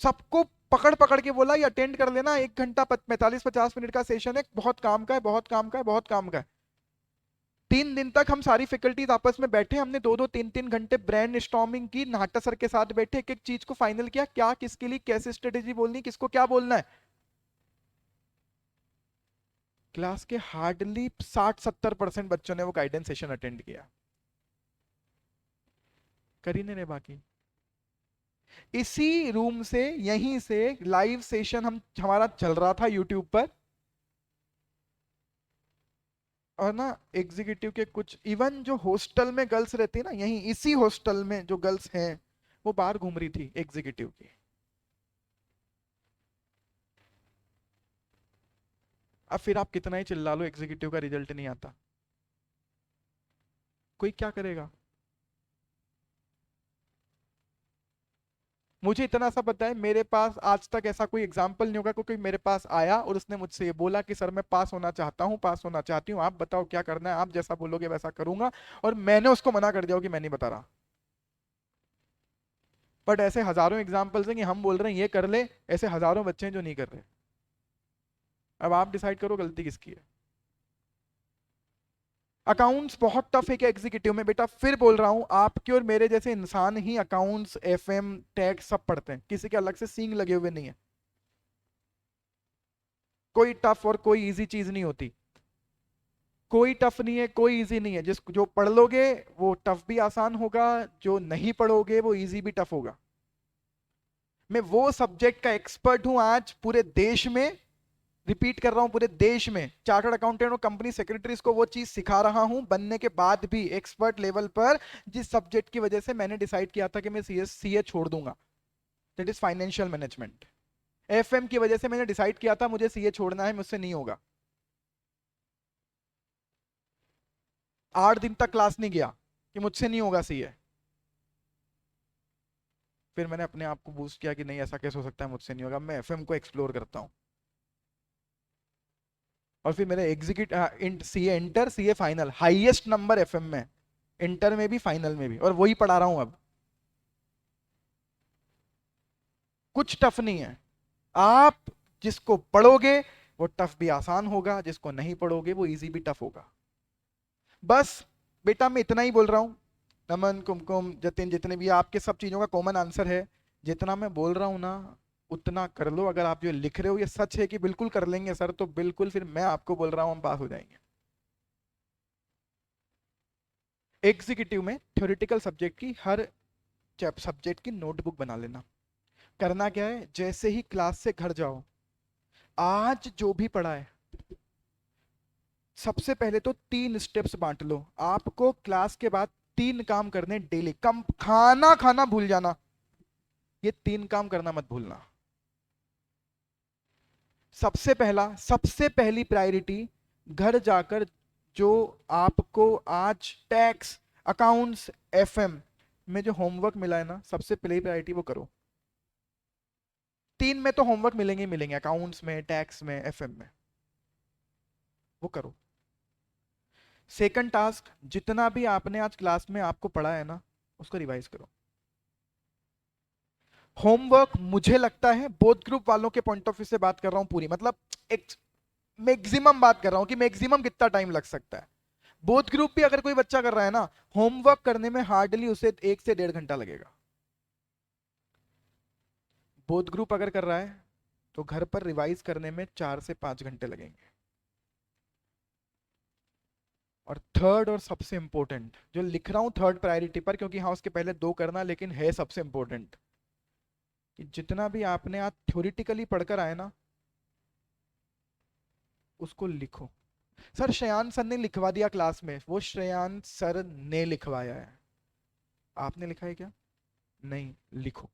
सबको पकड़ पकड़ के बोला ये अटेंड कर लेना, 1 घंटा 45-50 मिनट का सेशन है, बहुत काम का है, बहुत काम का है, बहुत काम का है। 3 दिन तक हम सारी फैकल्टीज आपस में बैठे, हमने 2-2 3-3 घंटे ब्रेन स्टॉर्मिंग की, नाटा सर के साथ बैठे, एक एक चीज को फाइनल किया, क्या किसके लिए कैसे स्ट्रेटेजी बोलनी, किसको क्या बोलना है। क्लास के हार्डली 60-70% बच्चों ने वो गाइडेंस सेशन अटेंड किया। कर ही नहीं रहे बाकी। इसी रूम से, यहीं से लाइव सेशन हम हमारा चल रहा था यूट्यूब पर, और ना एग्जीक्यूटिव के कुछ, इवन जो हॉस्टल में गर्ल्स रहती है ना, यहीं इसी हॉस्टल में जो गर्ल्स हैं, वो बाहर घूम रही थी एग्जीक्यूटिव की। अब फिर आप कितना ही चिल्ला लो, एग्जीक्यूटिव का रिजल्ट नहीं आता, कोई क्या करेगा। मुझे इतना सा पता है, मेरे पास आज तक ऐसा कोई एग्जाम्पल नहीं होगा क्योंकि मेरे पास आया और उसने मुझसे ये बोला कि सर मैं पास होना चाहता हूँ, पास होना चाहती हूँ, आप बताओ क्या करना है, आप जैसा बोलोगे वैसा करूंगा। और मैंने उसको मना कर दिया कि मैं नहीं बता रहा। बट ऐसे हजारों एग्जाम्पल्स हैं कि हम बोल रहे हैं ये कर ले, ऐसे हजारों बच्चे हैं जो नहीं कर रहे। अब आप डिसाइड करो गलती किसकी है। अकाउंट्स बहुत टफ है क्या एग्जीक्यूटिव में, बेटा फिर बोल रहा हूं, आपके और मेरे जैसे इंसान ही अकाउंट्स, एफएम, टैक्स सब पढ़ते हैं, किसी के अलग से सींग लगे हुए नहीं है। कोई टफ और कोई इजी चीज नहीं होती, कोई टफ नहीं है, कोई इजी नहीं है। जिस जो पढ़ लोगे वो टफ भी आसान होगा, जो नहीं पढ़ोगे वो इजी भी टफ होगा। मैं वो सब्जेक्ट का एक्सपर्ट हूं आज पूरे देश में, रिपीट कर रहा हूं, पूरे देश में चार्टर्ड अकाउंटेंट और कंपनी सेक्रेटरीज को वो चीज सिखा रहा हूं, बनने के बाद भी एक्सपर्ट लेवल पर, जिस सब्जेक्ट की वजह से मैंने डिसाइड किया था कि मैं सीए छोड़ दूंगा, that is financial management. FM की वजह से मैंने डिसाइड किया था मुझे सीए छोड़ना है, मुझसे नहीं होगा। 8 दिन तक क्लास नहीं गया कि मुझसे नहीं होगा सीए। फिर मैंने अपने आप को बूस्ट किया कि नहीं, ऐसा कैसे हो सकता है, मुझसे नहीं होगा, मैं एफएम को एक्सप्लोर करता हूँ। और फिर मेरे execute CA inter CA final highest number FM में, इंटर में भी फाइनल में भी, और वही पढ़ा रहा हूं अब। कुछ टफ नहीं है। आप जिसको पढ़ोगे वो टफ भी आसान होगा, जिसको नहीं पढ़ोगे वो इजी भी टफ होगा। बस बेटा मैं इतना ही बोल रहा हूँ। नमन, कुमकुम, जतिन, जितने भी आपके सब चीजों का कॉमन आंसर है, जितना मैं बोल रहा हूँ ना उतना कर लो। अगर आप जो लिख रहे हो ये सच है कि बिल्कुल कर लेंगे सर, तो बिल्कुल फिर मैं आपको बोल रहा हूँ हम पास हो जाएंगे। एग्जीक्यूटिव में थ्योरेटिकल सब्जेक्ट की हर सब्जेक्ट की नोटबुक बना लेना। करना क्या है, जैसे ही क्लास से घर जाओ, आज जो भी पढ़ा है सबसे पहले तो 3 स्टेप्स बांट लो। आपको क्लास के बाद 3 काम करने डेली। कम खाना खाना भूल जाना, ये 3 काम करना मत भूलना। सबसे पहला, सबसे पहली प्रायोरिटी, घर जाकर जो आपको आज टैक्स, अकाउंट्स, एफएम में जो होमवर्क मिला है ना, सबसे पहली प्रायोरिटी वो करो। 3 में तो होमवर्क मिलेंगे ही मिलेंगे, अकाउंट्स में, टैक्स में, एफएम में, वो करो। सेकंड टास्क, जितना भी आपने आज क्लास में आपको पढ़ा है ना उसको रिवाइज करो। होमवर्क मुझे लगता है बोथ ग्रुप वालों के पॉइंट ऑफ व्यू से बात कर रहा हूं पूरी, मतलब एक मैक्सिमम बात कर रहा हूं कि मैक्सिमम कितना टाइम लग सकता है। बोथ ग्रुप भी अगर कोई बच्चा कर रहा है ना, होमवर्क करने में हार्डली उसे 1 से 1.5 घंटा लगेगा। बोथ ग्रुप अगर कर रहा है तो घर पर रिवाइज करने में 4 से 5 घंटे लगेंगे। और थर्ड और सबसे इंपॉर्टेंट जो लिख रहा हूं थर्ड प्रायोरिटी पर, क्योंकि हाँ उसके पहले 2 करना, लेकिन है सबसे इंपॉर्टेंट, कि जितना भी आपने आज थ्योरेटिकली पढ़कर आए ना उसको लिखो। सर श्रेयान सर ने लिखवा दिया क्लास में, वो श्रेयान सर ने लिखवाया है, आपने लिखा है क्या? नहीं, लिखो।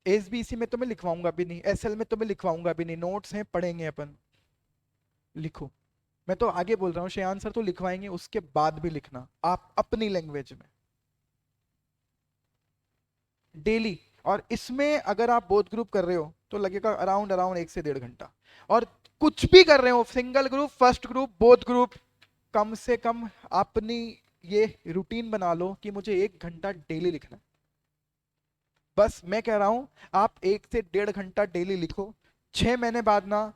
एसबीसी में तो मैं लिखवाऊंगा भी नहीं, एसएल में तो मैं लिखवाऊंगा भी नहीं, नोट्स हैं पढ़ेंगे अपन। लिखो। मैं तो आगे बोल रहा हूँ, श्रेयान सर तो लिखवाएंगे, उसके बाद भी लिखना आप अपनी लैंग्वेज में डेली। और इसमें अगर आप बोथ ग्रुप कर रहे हो तो लगेगा अराउंड अराउंड 1 से 1.5 घंटा। और कुछ भी कर रहे हो, single group, first group, both group, कम से कम अपनी ये रूटीन बना लो कि मुझे 1 घंटा डेली लिखना है। बस मैं कह रहा हूं आप 1 से 1.5 घंटा डेली लिखो। 6 महीने बाद ना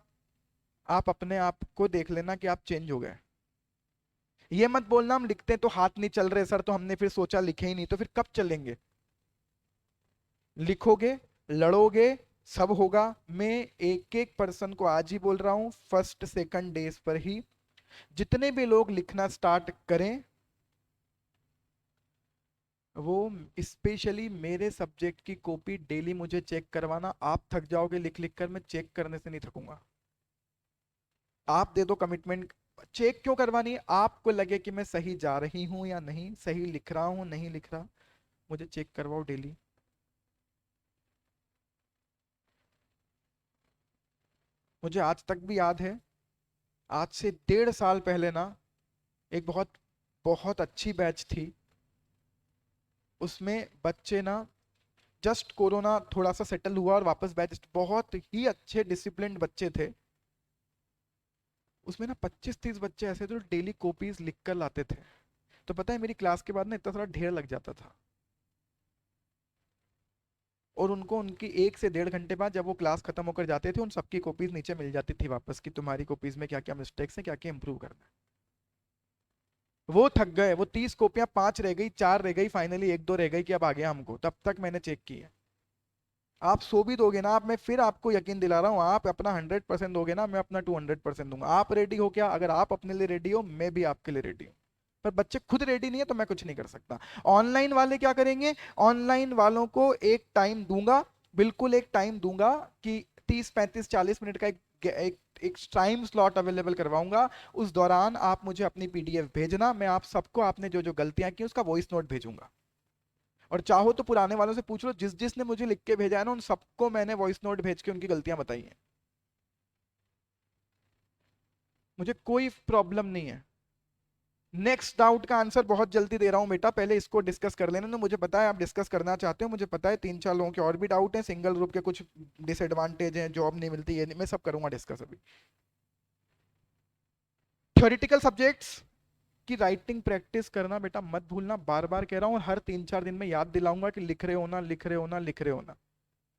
आप अपने आप को देख लेना कि आप चेंज हो गए। ये मत बोलना हम लिखते हैं तो हाथ नहीं चल रहे सर, तो हमने फिर सोचा लिखे ही नहीं, तो फिर कब चलेंगे? लिखोगे, लड़ोगे, सब होगा। मैं एक एक पर्सन को आज ही बोल रहा हूं, फर्स्ट सेकंड डेज पर ही जितने भी लोग लिखना स्टार्ट करें, वो स्पेशली मेरे सब्जेक्ट की कॉपी डेली मुझे चेक करवाना। आप थक जाओगे लिख लिख कर, मैं चेक करने से नहीं थकूंगा। आप दे दो कमिटमेंट। चेक क्यों करवानी है? आपको लगे कि मैं सही जा रही हूं या नहीं, सही लिख रहा हूं नहीं लिख रहा, मुझे चेक करवाओ डेली। मुझे आज तक भी याद है, आज से 1.5 साल पहले ना एक बहुत बहुत अच्छी बैच थी। उसमें बच्चे ना, जस्ट कोरोना थोड़ा सा सेटल हुआ और वापस बैच, बहुत ही अच्छे डिसिप्लिन्ड बच्चे थे। उसमें ना 25-30 बच्चे ऐसे थे जो डेली कॉपीज लिख कर लाते थे। तो पता है मेरी क्लास के बाद ना इतना सारा ढेर लग जाता था, और उनको उनकी 1 से 1.5 घंटे बाद जब वो क्लास खत्म होकर जाते थे, उन सबकी कॉपीज नीचे मिल जाती थी वापस, कि तुम्हारी कॉपीज में क्या क्या मिस्टेक्स हैं, क्या क्या इंप्रूव करना है। वो थक गए, वो 30 कॉपियां 5 रह गई, 4 रह गई, फाइनली 1-2 रह गई कि अब आ गया हमको, तब तक मैंने चेक की है। आप सो भी दोगे ना, आप, मैं फिर आपको यकीन दिला रहा हूँ, आप अपना 100% दोगे ना, मैं अपना 200% दूंगा। आप रेडी हो क्या? अगर आप अपने लिए रेडी हो, मैं भी आपके लिए रेडी हूँ। पर बच्चे खुद रेडी नहीं है तो मैं कुछ नहीं कर सकता। ऑनलाइन वाले क्या करेंगे? ऑनलाइन वालों को एक टाइम दूंगा, बिल्कुल एक टाइम दूंगा, कि 30-35-40 मिनट का एक टाइम स्लॉट अवेलेबल करवाऊंगा। उस दौरान आप मुझे अपनी पीडीएफ भेजना, मैं आप सबको आपने जो जो गलतियां की उसका वॉइस नोट भेजूंगा। और चाहो तो पुराने वालों से पूछ लो, जिस जिसने मुझे लिख के भेजा है ना, उन सबको मैंने वॉइस नोट भेज के उनकी गलतियां बताई हैं। मुझे कोई प्रॉब्लम नहीं है। नेक्स्ट डाउट का आंसर बहुत जल्दी दे रहा हूं बेटा, पहले इसको डिस्कस कर लेना। तो मुझे पता है आप डिस्कस करना चाहते हो, मुझे पता है 3-4 लोगों के और भी डाउट हैं, सिंगल ग्रुप के कुछ डिसएडवांटेज हैं, जॉब नहीं मिलती है, मैं सब करूंगा डिस्कस अभी। थ्योरेटिकल सब्जेक्ट्स की राइटिंग प्रैक्टिस करना बेटा मत भूलना, बार बार कह रहा हूं, और हर 3-4 दिन में याद दिलाऊंगा कि लिख रहे हो ना, लिख रहे हो ना, लिख रहे हो ना।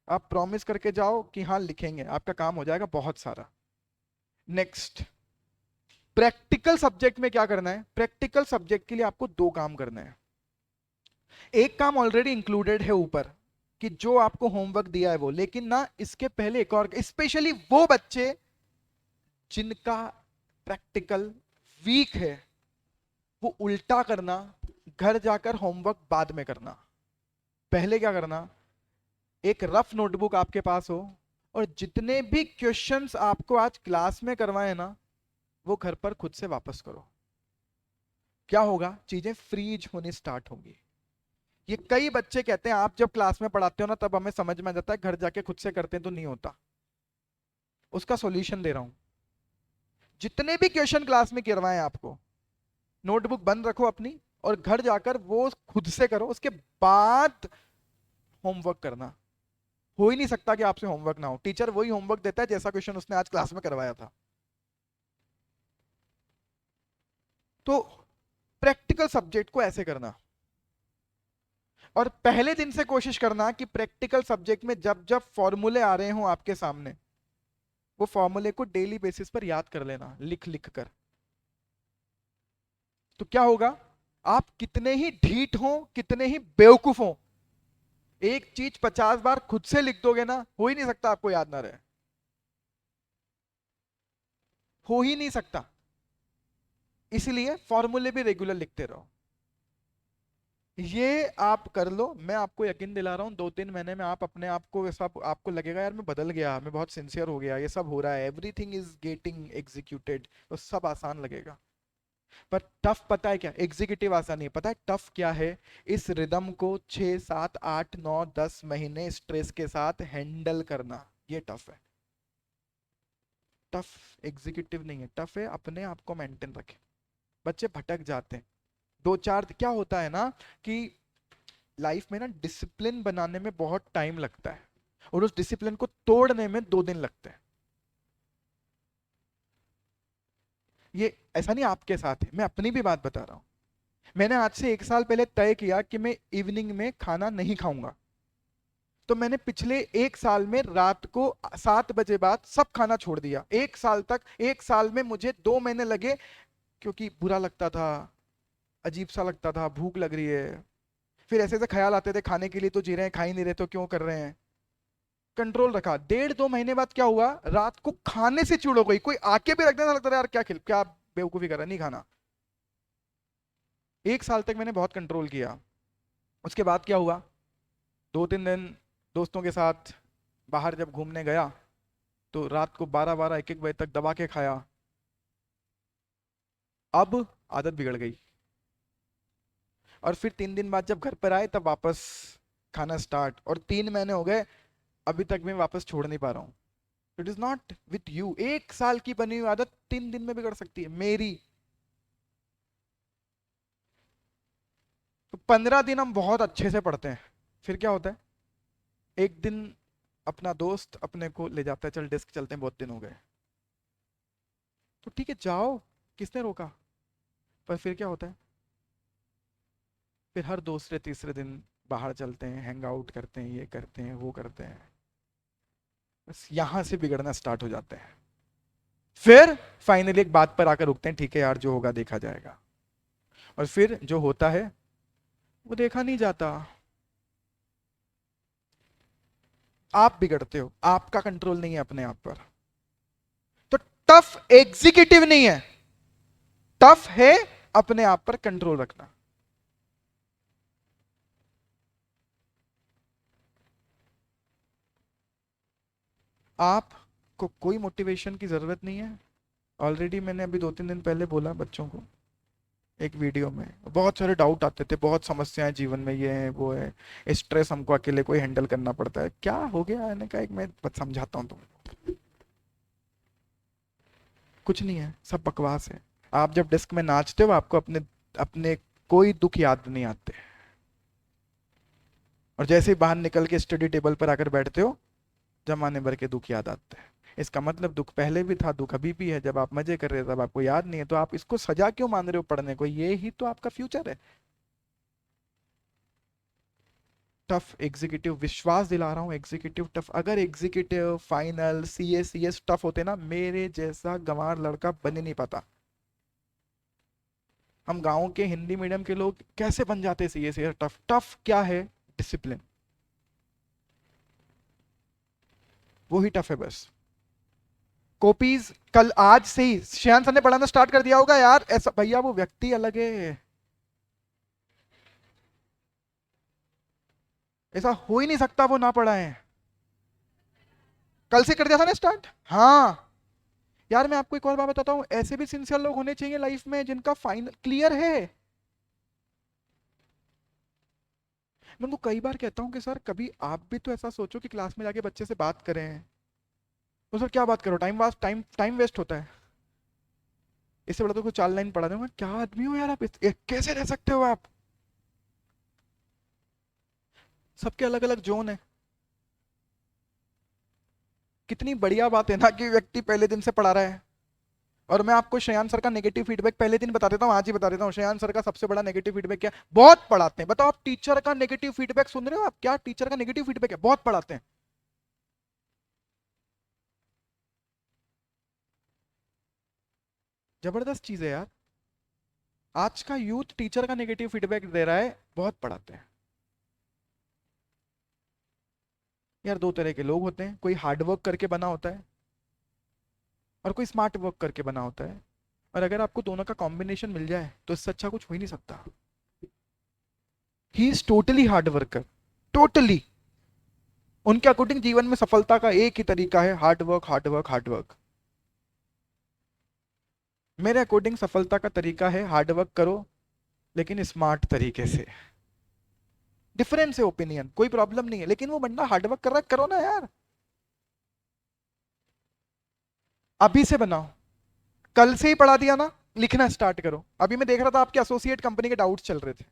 आप प्रॉमिस करके जाओ कि हाँ लिखेंगे, आपका काम हो जाएगा बहुत सारा। नेक्स्ट, प्रैक्टिकल सब्जेक्ट में क्या करना है? प्रैक्टिकल सब्जेक्ट के लिए आपको दो काम करना है। एक काम ऑलरेडी इंक्लूडेड है ऊपर, कि जो आपको होमवर्क दिया है वो, लेकिन ना इसके पहले एक और, स्पेशली वो बच्चे जिनका प्रैक्टिकल वीक है, वो उल्टा करना, घर जाकर होमवर्क बाद में करना। पहले क्या करना, एक रफ नोटबुक आपके पास हो, और जितने भी क्वेश्चंस आपको आज क्लास में करवाए ना, वो घर पर खुद से वापस करो। क्या होगा, चीजें फ्रीज होनी स्टार्ट होंगी। ये कई बच्चे कहते हैं आप जब क्लास में पढ़ाते हो ना तब हमें समझ में आ जाता है, घर जाके खुद से करते हैं तो नहीं होता। उसका सॉल्यूशन दे रहा हूं। जितने भी क्वेश्चन क्लास में करवाए आपको, नोटबुक बंद रखो अपनी, और घर जाकर वो खुद से करो, उसके बाद होमवर्क करना। हो ही नहीं सकता कि आपसे होमवर्क ना हो, टीचर वही होमवर्क देता है जैसा क्वेश्चन उसने आज क्लास में करवाया था। तो प्रैक्टिकल सब्जेक्ट को ऐसे करना, और पहले दिन से कोशिश करना कि प्रैक्टिकल सब्जेक्ट में जब जब फॉर्मूले आ रहे हो आपके सामने, वो फॉर्मूले को डेली बेसिस पर याद कर लेना, लिख लिख कर। तो क्या होगा, आप कितने ही ढीठ हो, कितने ही बेवकूफ हो, एक चीज 50 बार खुद से लिख दोगे ना, हो ही नहीं सकता आपको याद ना रहे, हो ही नहीं सकता। इसलिए फॉर्मूले भी रेगुलर लिखते रहो। ये आप कर लो, मैं आपको यकीन दिला रहा हूँ 2-3 महीने में आप अपने आप को ऐसा, आपको लगेगा यार मैं बदल गया, मैं बहुत सिंसियर हो गया, ये सब हो रहा है, एवरीथिंग इज गेटिंग एग्जीक्यूटेड, तो सब आसान लगेगा। पर टफ पता है क्या, एग्जीक्यूटिव आसान नहीं है, पता है टफ क्या है? इस रिदम को 6-7-8-9-10 महीने स्ट्रेस के साथ हैंडल करना, ये टफ है। टफ एग्जीक्यूटिव नहीं है, टफ है अपने आप को मेंटेन रखे। बच्चे भटक जाते हैं, 2-4, क्या होता है ना कि लाइफ में ना डिसिप्लिन बनाने में बहुत टाइम लगता है, और उस डिसिप्लिन को तोड़ने में 2 दिन लगते हैं। ये ऐसा नहीं आपके साथ है, मैं अपनी भी बात बता रहा हूं। मैंने आज से 1 साल पहले तय किया कि मैं इवनिंग में खाना नहीं खाऊंगा, तो मैंने पिछले 1 साल में रात को 7 बजे बाद सब खाना छोड़ दिया। 1 साल तक, 1 साल में मुझे 2 महीने लगे, क्योंकि बुरा लगता था, अजीब सा लगता था, भूख लग रही है, फिर ऐसे ऐसे ख्याल आते थे, खाने के लिए तो जी रहे हैं, खा ही नहीं रहे तो क्यों कर रहे हैं। कंट्रोल रखा, 1.5-2 महीने बाद क्या हुआ, रात को खाने से चिड़ हो गई, कोई आके भी रख देना, लगता था यार क्या खिल, क्या बेवकूफी कर रहा है, नहीं खाना। 1 साल तक मैंने बहुत कंट्रोल किया। उसके बाद क्या हुआ, 2-3 दिन दोस्तों के साथ बाहर जब घूमने गया, तो रात को 12-12 1-1 बजे तक दबा के खाया। अब आदत बिगड़ गई, और फिर 3 दिन बाद जब घर पर आए तब वापस खाना स्टार्ट, और 3 महीने हो गए, अभी तक मैं वापस छोड़ नहीं पा रहा हूँ। It is not with you, 1 साल की बनी हुई आदत 3 दिन में बिगड़ सकती है मेरी। तो 15 दिन हम बहुत अच्छे से पढ़ते हैं, फिर क्या होता है, एक दिन अपना दोस्त अपने को ले जाता है, चल डिस्क चलते हैं, बहुत दिन हो गए, तो ठीक है जाओ, किसने रोका। पर फिर क्या होता है, फिर हर दूसरे तीसरे दिन बाहर चलते हैं, हैंग आउट करते हैं, ये करते हैं, वो करते हैं, बस यहां से बिगड़ना स्टार्ट हो जाते हैं। फिर फाइनली एक बात पर आकर रुकते हैं, ठीक है यार जो होगा देखा जाएगा, और फिर जो होता है वो देखा नहीं जाता। आप बिगड़ते हो, आपका कंट्रोल नहीं है अपने आप पर। तो टफ एग्जीक्यूटिव नहीं है, टफ है अपने आप पर कंट्रोल रखना। आपको कोई मोटिवेशन की जरूरत नहीं है, ऑलरेडी मैंने अभी 2-3 दिन पहले बोला बच्चों को एक वीडियो में, बहुत सारे डाउट आते थे, बहुत समस्याएं जीवन में, ये है वो है, स्ट्रेस हमको अकेले कोई हैंडल करना पड़ता है, क्या हो गया, मैंने कहा एक मैं समझाता हूँ तुमको, कुछ नहीं है, सब बकवास है। आप जब डिस्क में नाचते हो आपको अपने अपने कोई दुख याद नहीं आते, और जैसे ही बाहर निकल के स्टडी टेबल पर आकर बैठते हो जमाने भर के दुख याद आते हैं। इसका मतलब दुख पहले भी था, दुख अभी भी है। जब आप मजे कर रहे थे तब आपको याद नहीं है, तो आप इसको सजा क्यों मान रहे हो पढ़ने को? ये ही तो आपका फ्यूचर है। टफ एग्जीक्यूटिव, विश्वास दिला रहा हूँ, एग्जीक्यूटिव टफ। अगर एग्जीक्यूटिव फाइनल सीएस टफ होते ना, मेरे जैसा गंवार लड़का बन ही नहीं पाता। हम गांव के हिंदी मीडियम के लोग कैसे बन जाते सीएस टफ? टफ क्या है? डिसिप्लिन, वो ही टफ है बस। कॉपीज कल आज से ही श्रेयान सर ने पढ़ाना स्टार्ट कर दिया होगा यार। ऐसा भैया, वो व्यक्ति अलग है, ऐसा हो ही नहीं सकता वो ना पढ़ाए। कल से कर दिया था ना स्टार्ट। हाँ यार, मैं आपको एक और बात बताता हूँ, ऐसे भी सिंसियर लोग होने चाहिए लाइफ में जिनका फाइनल क्लियर है। मैं उनको कई बार कहता हूँ कि सर कभी आप भी तो ऐसा सोचो कि क्लास में जाके बच्चे से बात करें। तो सर क्या बात करो, टाइम वेस्ट होता है। इससे बड़ा तो कुछ 4 लाइन पढ़ा दूंगा। क्या आदमी हो यार आप, कैसे रह सकते हो आप? सबके अलग अलग जोन है। कितनी बढ़िया बात है ना कि व्यक्ति पहले दिन से पढ़ा रहा है। और मैं आपको श्रेयान सर का नेगेटिव फीडबैक पहले दिन बता देता हूँ, आज ही बता देता हूँ। श्रेयान सर का सबसे बड़ा नेगेटिव फीडबैक क्या है? बहुत पढ़ाते हैं। बताओ, आप टीचर का नेगेटिव फीडबैक सुन रहे हो? आप क्या टीचर का नेगेटिव फीडबैक है? बहुत पढ़ाते हैं। जबरदस्त चीज है यार। आज का यूथ टीचर का नेगेटिव फीडबैक दे रहा है, बहुत पढ़ाते हैं। यार दो तरह के लोग होते हैं, कोई हार्ड वर्क करके बना होता है और कोई स्मार्ट वर्क करके बना होता है। और अगर आपको दोनों का कॉम्बिनेशन मिल जाए तो इससे अच्छा कुछ हो ही नहीं सकता। He is totally hard worker, totally. उनके अकॉर्डिंग जीवन में सफलता का एक ही तरीका है, hard work, hard work, hard work. मेरे अकॉर्डिंग सफलता का तरीका है हार्ड वर्क करो, लेकिन स्मार्ट तरीके से। डिफरेंस है ओपिनियन, कोई प्रॉब्लम नहीं है, लेकिन वो बंदा हार्ड वर्क कर रहा है, करो ना यार। अभी से बनाओ, कल से ही पढ़ा दिया ना, लिखना स्टार्ट करो। अभी मैं देख रहा था आपके एसोसिएट कंपनी के डाउट्स चल रहे थे।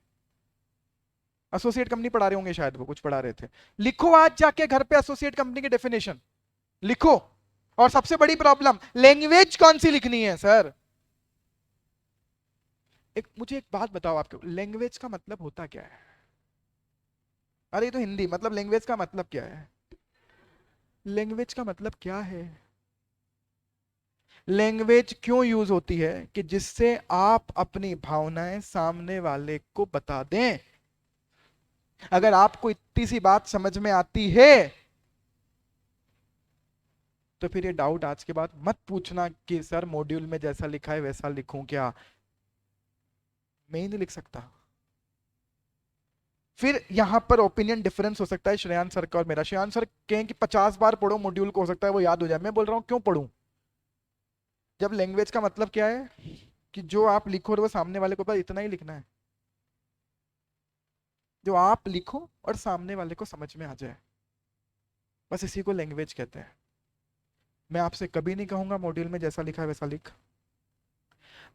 एसोसिएट कंपनी पढ़ा रहे होंगे शायद, वो कुछ पढ़ा रहे थे। लिखो आज जाके घर पे एसोसिएट कंपनी की डेफिनेशन लिखो। और सबसे बड़ी प्रॉब्लम, लैंग्वेज कौन सी लिखनी है सर? मुझे एक बात बताओ, आपको लैंग्वेज का मतलब होता क्या है? अरे ये तो हिंदी, मतलब लैंग्वेज का मतलब क्या है? लैंग्वेज का मतलब क्या है? लैंग्वेज क्यों यूज होती है? कि जिससे आप अपनी भावनाएं सामने वाले को बता दें। अगर आपको इतनी सी बात समझ में आती है तो फिर ये डाउट आज के बाद मत पूछना कि सर मॉड्यूल में जैसा लिखा है वैसा लिखूं क्या। मैं ही नहीं लिख सकता। फिर यहां पर ओपिनियन डिफरेंस हो सकता है श्रेयान सर का और मेरा। श्रेयान सर कहें कि 50 बार पढ़ो मॉड्यूल को, हो सकता है वो याद हो जाए। मैं बोल रहा हूं क्यों पढ़ूं? जब लैंग्वेज का मतलब क्या है कि जो आप लिखो और वो सामने वाले को पता, इतना ही लिखना है। जो आप लिखो और सामने वाले को समझ में आ जाए, बस इसी को लैंग्वेज कहते हैं। मैं आपसे कभी नहीं कहूंगा मॉड्यूल में जैसा लिखा है वैसा लिख।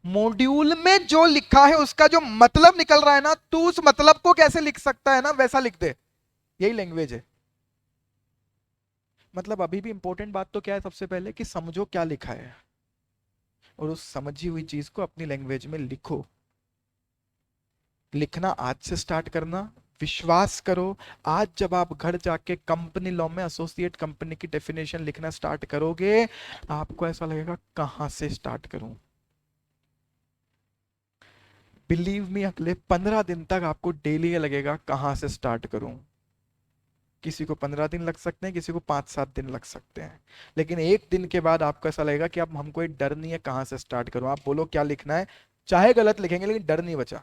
मॉड्यूल में जो लिखा है उसका जो मतलब निकल रहा है ना, तू उस मतलब को कैसे लिख सकता है ना, वैसा लिख दे। यही लैंग्वेज है। मतलब अभी भी इंपॉर्टेंट बात तो क्या है, सबसे पहले कि समझो क्या लिखा है और उस समझी हुई चीज को अपनी लैंग्वेज में लिखो। लिखना आज से स्टार्ट करना। विश्वास करो, आज जब आप घर जाके कंपनी लॉ में एसोसिएट कंपनी की डेफिनेशन लिखना स्टार्ट करोगे, आपको ऐसा लगेगा कहां से स्टार्ट करूं। बिलीव मी, अगले 15 दिन तक आपको डेली ये लगेगा कहां से स्टार्ट करूं। किसी को 15 दिन लग सकते हैं, किसी को 5-7 दिन लग सकते हैं, लेकिन एक दिन के बाद आपको ऐसा लगेगा कि अब हमको एक डर नहीं है कहां से स्टार्ट करूं। आप बोलो क्या लिखना है, चाहे गलत लिखेंगे लेकिन डर नहीं बचा।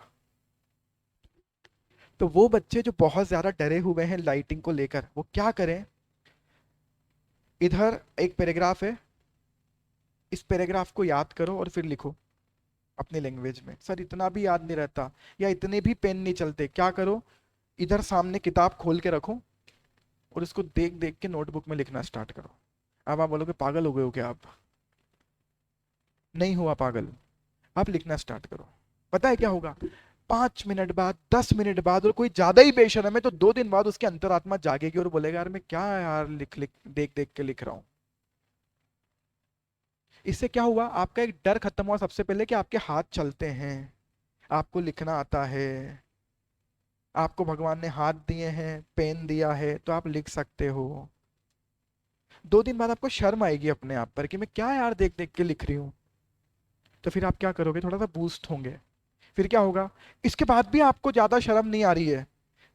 तो वो बच्चे जो बहुत ज्यादा डरे हुए हैं लाइटिंग को लेकर, वो क्या करें? इधर एक पैराग्राफ है, इस पैराग्राफ को याद करो और फिर लिखो अपनी लैंग्वेज में। सर इतना भी याद नहीं रहता या इतने भी पेन नहीं चलते, क्या करो? इधर सामने किताब खोल के रखो और इसको देख देख के नोटबुक में लिखना स्टार्ट करो। अब आप बोलोगे पागल हो गए हो क्या आप? नहीं हुआ पागल। आप लिखना स्टार्ट करो। पता है क्या होगा, 5 मिनट बाद, 10 मिनट बाद, और कोई ज्यादा ही बेशर्म है तो 2 दिन बाद उसकी अंतरात्मा जागेगी और बोलेगा यार मैं क्या यार लिख लिख देख देख के लिख रहा हूं। इससे क्या हुआ, आपका एक डर खत्म हुआ सबसे पहले कि आपके हाथ चलते हैं, आपको लिखना आता है, आपको भगवान ने हाथ दिए हैं, पेन दिया है, तो आप लिख सकते हो। 2 दिन बाद आपको शर्म आएगी अपने आप पर कि मैं क्या यार देख देख के लिख रही हूँ। तो फिर आप क्या करोगे, थोड़ा सा बूस्ट होंगे। फिर क्या होगा, इसके बाद भी आपको ज्यादा शर्म नहीं आ रही है,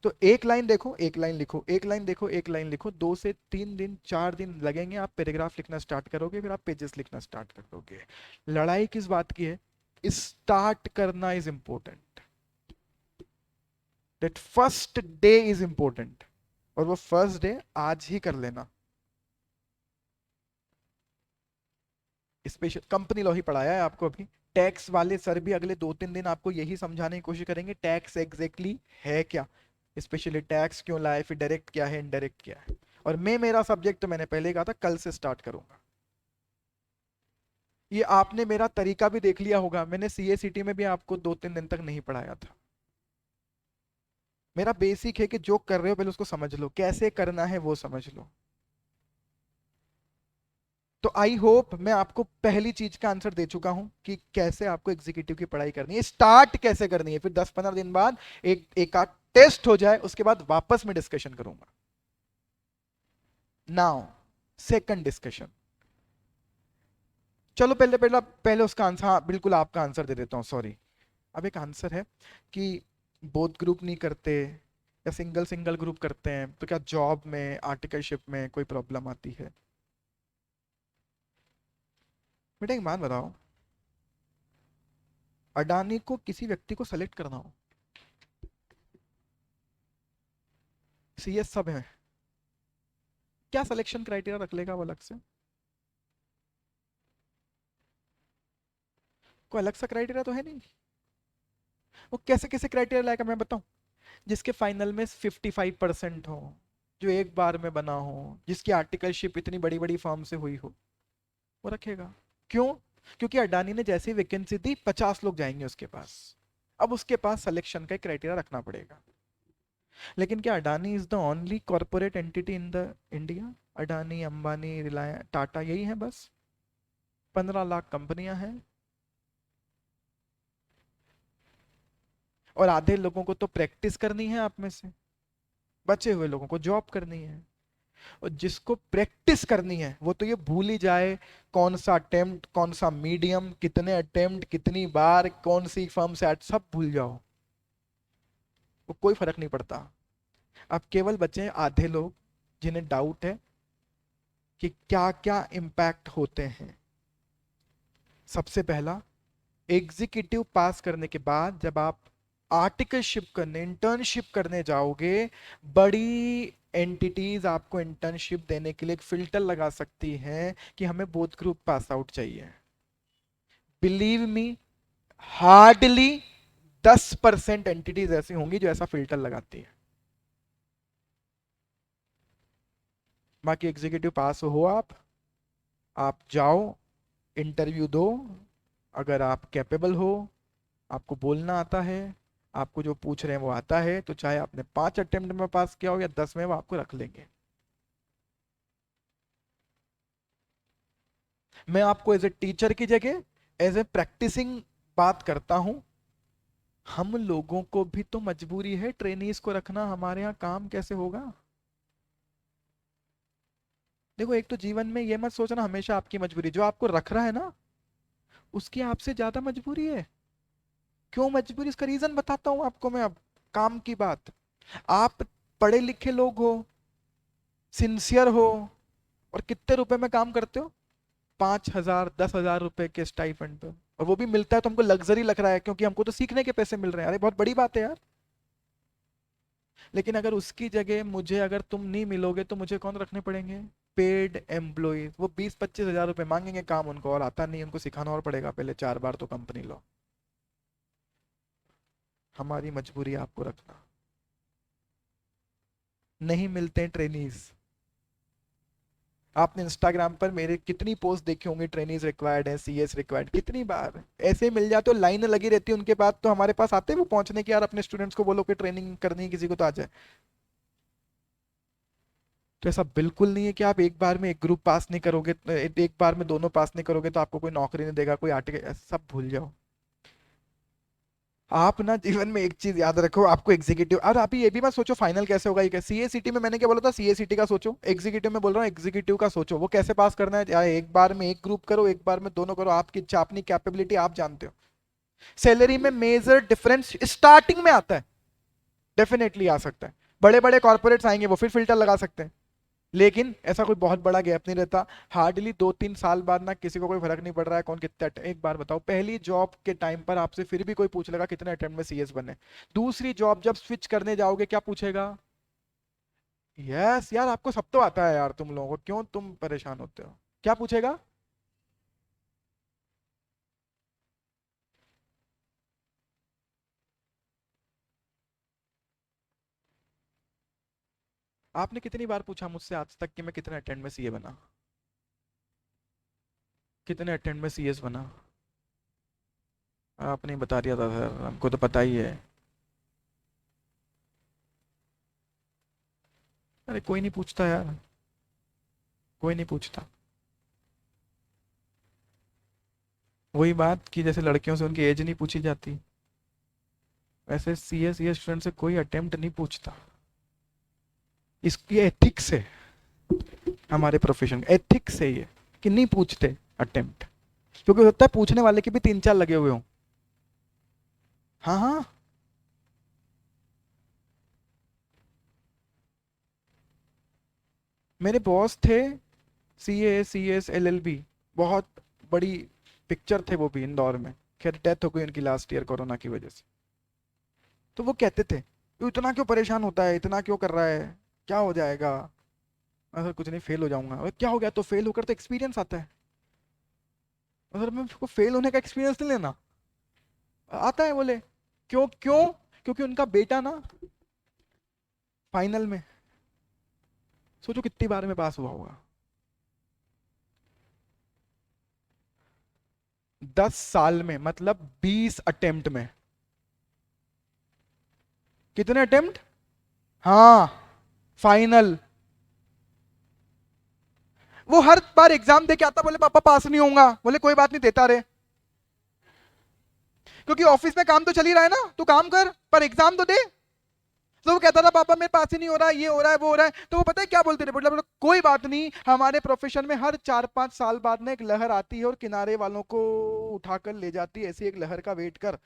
तो एक लाइन देखो, एक लाइन लिखो, एक लाइन देखो, एक लाइन लिखो, 2 से 3 दिन, 4 दिन लगेंगे, आप पैराग्राफ लिखना स्टार्ट करोगे, फिर आप पेजेस लिखना स्टार्ट कर दोगे। लड़ाई किस बात की है, स्टार्ट करना is important. That first day is important, और वो फर्स्ट डे आज ही कर लेना। स्पेशल कंपनी लॉ ही पढ़ाया है आपको अभी। टैक्स वाले सर भी अगले 2-3 दिन आपको यही समझाने की कोशिश करेंगे टैक्स एग्जैक्टली है क्या, स्पेशली टैक्स क्यों लाए, फिर डायरेक्ट क्या है, इनडायरेक्ट क्या है। और मैं, मेरा सब्जेक्ट तो मैंने पहले ही कहा था कल से स्टार्ट करूंगा। ये आपने मेरा तरीका भी देख लिया होगा, मैंने सीएसीटी में भी आपको 2-3 दिन तक नहीं पढ़ाया था। मेरा बेसिक है कि जो कर रहे हो पहले उसको समझ लो, कैसे करना है वो समझ लो। तो आई होप मैं आपको पहली चीज का आंसर दे चुका हूं कि कैसे आपको एग्जीक्यूटिव की पढ़ाई करनी है, स्टार्ट कैसे करनी है। फिर 10-15 दिन बाद एक आध टेस्ट हो जाए, उसके बाद वापस मैं डिस्कशन करूंगा। Now second discussion. चलो पहले पहले पहले उसका आंसर, हाँ बिल्कुल आपका आंसर दे देता हूँ, सॉरी। अब एक आंसर है कि बोथ ग्रुप नहीं करते या सिंगल सिंगल ग्रुप करते हैं, तो क्या जॉब में, आर्टिकलशिप में कोई प्रॉब्लम आती है? बेटा एक बात बताओ, अडानी को किसी व्यक्ति को सेलेक्ट करना हो, सीएस सब है, क्या सिलेक्शन क्राइटेरिया रख लेगा वो अलग से? कोई अलग सा क्राइटेरिया तो है नहीं। वो कैसे कैसे क्राइटेरिया लाएगा मैं बताऊं, जिसके फाइनल में 55% हो, जो एक बार में बना हो, जिसकी आर्टिकलशिप इतनी बड़ी बड़ी फर्म से हुई हो, वो रखेगा। क्यों? क्योंकि अडानी ने जैसी वैकेंसी दी 50 लोग जाएंगे उसके पास, अब उसके पास सिलेक्शन का क्राइटेरिया रखना पड़ेगा। लेकिन क्या Adani is the only corporate entity in the India? Adani, Ambani, Reliance, Tata यही है बस? 15 लाख कंपनियां हैं, और आधे लोगों को तो प्रैक्टिस करनी है आप में से, बचे हुए लोगों को जॉब करनी है। और जिसको प्रैक्टिस करनी है वो तो ये भूल ही जाए कौन सा अटेम्प्ट, कौन सा मीडियम, कितने अटेम्प्ट, कितनी बार, कौन सी फर्म से, सब भूल जाओ, वो कोई फर्क नहीं पड़ता। अब केवल बचे हैं आधे लोग जिन्हें डाउट है कि क्या क्या इम्पैक्ट होते हैं। सबसे पहला, एग्जीक्यूटिव पास करने के बाद जब आप आर्टिकलशिप करने, इंटर्नशिप करने जाओगे, बड़ी एंटिटीज आपको इंटर्नशिप देने के लिए एक फिल्टर लगा सकती हैं कि हमें बोथ ग्रुप पास आउट चाहिए। बिलीव मी, हार्डली 10% एंटिटीज ऐसी होंगी जो ऐसा फिल्टर लगाती है। बाकी एग्जीक्यूटिव पास हो आप जाओ, इंटरव्यू दो, अगर आप कैपेबल हो, आपको बोलना आता है, आपको जो पूछ रहे हैं वो आता है, तो चाहे आपने 5 अटेम्प्ट में पास किया हो या 10 में, वो आपको रख लेंगे। मैं आपको एज ए टीचर की जगह एज ए प्रैक्टिसिंग बात करता हूं। हम लोगों को भी तो मजबूरी है ट्रेनीज को रखना, हमारे यहाँ काम कैसे होगा? देखो एक तो जीवन में ये मत सोचना हमेशा आपकी मजबूरी, जो आपको रख रहा है ना उसकी आपसे ज्यादा मजबूरी है। क्यों मजबूरी, इसका रीजन बताता हूं आपको मैं अब। काम की बात, आप पढ़े लिखे लोग हो, सिंसियर हो, और कितने रुपए में काम करते हो? 5,000, 10,000 रुपए के स्टाइपेंड पे, और वो भी मिलता है तो हमको लग्जरी लग रहा है क्योंकि हमको तो सीखने के पैसे मिल रहे हैं, अरे बहुत बड़ी बात है यार। लेकिन अगर उसकी जगह मुझे, अगर तुम नहीं मिलोगे तो मुझे कौन रखने पड़ेंगे? Paid employees. वो 20-25 हजार रुपए मांगेंगे, काम उनको और आता नहीं, उनको सिखाना और पड़ेगा पहले 4 बार तो कंपनी लो। हमारी मजबूरी है आपको रखना, नहीं मिलते हैं ट्रेनीज। आपने इंस्टाग्राम पर मेरे कितनी पोस्ट देखी होंगी, ट्रेनीज रिक्वायर्ड है, सीएस रिक्वायर्ड, कितनी बार ऐसे मिल जाते हो, लाइन लगी रहती है उनके बाद, तो हमारे पास आते हैं वो पहुंचने की, यार अपने स्टूडेंट्स को बोलो कि ट्रेनिंग करनी है किसी को तो आ जाए। तो ऐसा बिल्कुल नहीं है कि आप एक बार में एक ग्रुप पास नहीं करोगे, एक बार में दोनों पास नहीं करोगे तो आपको कोई नौकरी नहीं देगा, कोई आर्टिकल, सब भूल जाओ। आप ना जीवन में एक चीज याद रखो, आपको एग्जीक्यूटिव, और आप ये भी मत सोचो फाइनल कैसे होगा, ये सीएसीटी में मैंने क्या बोला था, सीएसीटी का सोचो, एग्जीक्यूटिव में बोल रहा हूँ एग्जीक्यूटिव का सोचो, वो कैसे पास करना है, या एक बार में एक ग्रुप करो, एक बार में दोनों करो, आपकी इच्छा, अपनी कैपेबिलिटी आप जानते हो। सैलरी में मेजर डिफरेंस स्टार्टिंग में आता है, डेफिनेटली आ सकता है, बड़े बड़े कॉर्पोरेट्स आएंगे वो फिर फिल्टर लगा सकते हैं, लेकिन ऐसा कोई बहुत बड़ा गैप नहीं रहता। हार्डली 2-3 साल बाद ना किसी को कोई फर्क नहीं पड़ रहा है कौन कितने एक बार बताओ, पहली जॉब के टाइम पर आपसे फिर भी कोई पूछ लेगा कितने अटेम्प्ट में सीएस बने, दूसरी जॉब जब स्विच करने जाओगे क्या पूछेगा? यस यार, आपको सब तो आता है यार, तुम लोगों को क्यों तुम परेशान होते हो, क्या पूछेगा? आपने कितनी बार पूछा मुझसे आज तक कि मैं कितने अटेम्प्ट में सीए बना, कितने अटेम्प्ट में सीएस बना? आपने बता दिया था सर, हमको तो पता ही है। अरे कोई नहीं पूछता यार, कोई नहीं पूछता। वही बात कि जैसे लड़कियों से उनकी एज नहीं पूछी जाती, वैसे सीएस ये स्टूडेंट से कोई अटेम्प्ट नहीं पूछता। इसकी एथिक्स है, हमारे प्रोफेशन एथिक्स है ये, कि नहीं पूछते अटेम्प्ट, क्योंकि होता है पूछने वाले के भी 3-4 लगे हुए हों। हाँ हाँ, मेरे बॉस थे, सीए सीएस एलएलबी, बहुत बड़ी पिक्चर थे वो भी इंदौर में, खैर डेथ हो गई उनकी लास्ट ईयर कोरोना की वजह से। तो वो कहते थे "तू इतना क्यों परेशान होता है, इतना क्यों कर रहा है, क्या हो जाएगा"। अगर कुछ नहीं, फेल हो जाऊंगा, अरे क्या हो गया, तो फेल होकर तो एक्सपीरियंस आता है, अगर मैं को फेल होने का एक्सपीरियंस नहीं लेना, आता है बोले। क्यों क्यों? क्योंकि उनका बेटा ना फाइनल में, सोचो कितनी बार में पास हुआ होगा, 10 साल में, मतलब 20 अटेम्प्ट में। कितने अटेम्प्ट? हाँ, फाइनल। वो हर बार एग्जाम दे के आता, बोले पापा पास नहीं होऊंगा, बोले कोई बात नहीं देता रहे, क्योंकि ऑफिस में काम तो चल ही रहा है ना, तू काम कर पर एग्जाम तो दे। तो वो कहता था पापा मेरे पास ही नहीं हो रहा, ये हो रहा है वो हो रहा है, तो वो पता है क्या बोलते थे, बोला कोई बात नहीं, हमारे प्रोफेशन में हर 4-5 साल बाद ना एक लहर आती है और किनारे वालों को उठाकर ले जाती है, ऐसी एक लहर का वेट कर।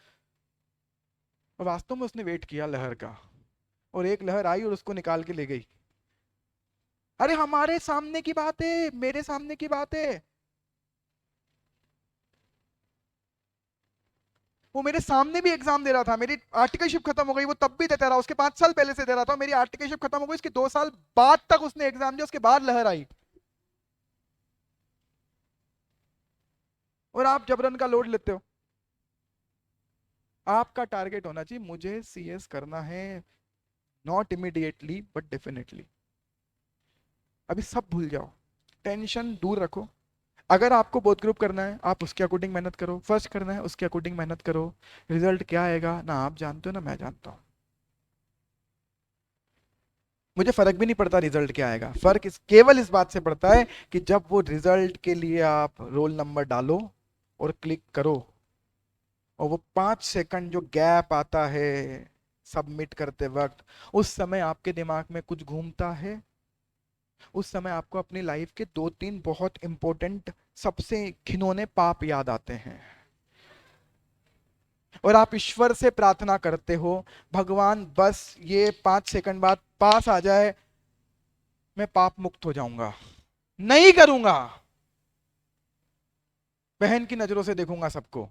और वास्तव में उसने वेट किया लहर का, और एक लहर आई और उसको निकाल के ले गई। अरे हमारे सामने की बात है, मेरे सामने की बात है, वो मेरे सामने भी एग्जाम दे रहा था, मेरी आर्टिकलशिप खत्म हो गई, वो तब भी देता रहा, उसके 5 साल पहले से दे रहा था, मेरी आर्टिकलशिप खत्म हो गई, उसके 2 साल बाद तक उसने एग्जाम दिया, उसके बाद लहर आई। और आप जबरन का लोड लेते हो। आपका टारगेट होना चाहिए मुझे सीएस करना है, नॉट इमिडिएटली बट डेफिनेटली। अभी सब भूल जाओ, टेंशन दूर रखो। अगर आपको बोथ ग्रुप करना है आप उसके अकॉर्डिंग मेहनत करो, फर्स्ट करना है उसके अकॉर्डिंग मेहनत करो, रिजल्ट क्या आएगा ना आप जानते हो ना मैं जानता हूँ। मुझे फर्क भी नहीं पड़ता रिजल्ट क्या आएगा, फर्क केवल इस बात से पड़ता है कि जब वो रिजल्ट के लिए आप रोल नंबर डालो और क्लिक करो, और वो 5 सेकंड जो गैप आता है सबमिट करते वक्त, उस समय आपके दिमाग में कुछ घूमता है, उस समय आपको अपनी लाइफ के 2-3 बहुत इंपॉर्टेंट, सबसे घिनौने पाप याद आते हैं, और आप ईश्वर से प्रार्थना करते हो भगवान बस ये 5 सेकंड बाद पास आ जाए, मैं पाप मुक्त हो जाऊंगा, नहीं करूंगा, बहन की नजरों से देखूंगा सबको।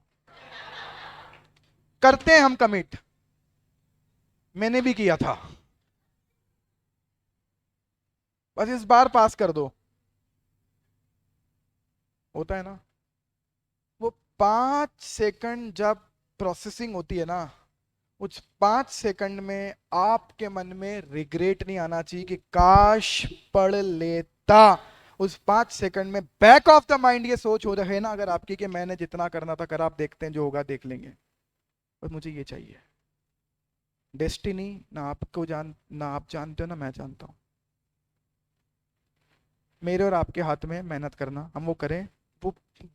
करते हैं हम कमिट, मैंने भी किया था, बस इस बार पास कर दो, होता है ना। वो 5 सेकंड जब प्रोसेसिंग होती है ना, उस 5 सेकंड में आपके मन में रिग्रेट नहीं आना चाहिए कि काश पढ़ लेता, उस 5 सेकंड में बैक ऑफ द माइंड ये सोच हो रहे ना अगर आपकी कि मैंने जितना करना था करा, आप देखते हैं जो होगा देख लेंगे, और मुझे ये चाहिए। डेस्टिनी ना आप जानते हो ना मैं जानता हूं। मेरे और आपके हाथ में मेहनत करना, हम वो करें। वो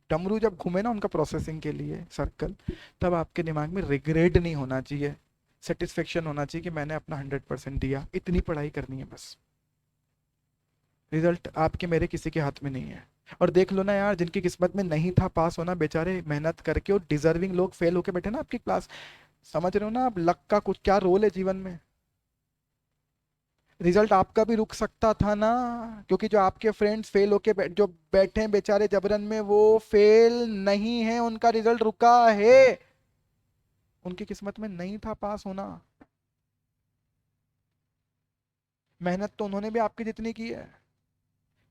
डमरू जब घूमे ना उनका प्रोसेसिंग के लिए सर्कल, तब आपके दिमाग में रिग्रेट नहीं होना चाहिए, सेटिस्फेक्शन होना चाहिए कि मैंने अपना 100% दिया, इतनी पढ़ाई करनी है बस। रिजल्ट आपके मेरे किसी के हाथ में नहीं है। और देख लो ना यार, जिनकी किस्मत में नहीं था पास होना, बेचारे मेहनत करके और डिजर्विंग लोग फेल होके बैठे ना आपकी क्लास। समझ रहे हो ना आप, लक का कुछ क्या रोल है जीवन में। रिजल्ट आपका भी रुक सकता था ना, क्योंकि जो आपके फ्रेंड्स फेल होके जो बैठे हैं बेचारे जबरन में, वो फेल नहीं है, उनका रिजल्ट रुका है। उनकी किस्मत में नहीं था पास होना। मेहनत तो उन्होंने भी आपकी जितनी की है।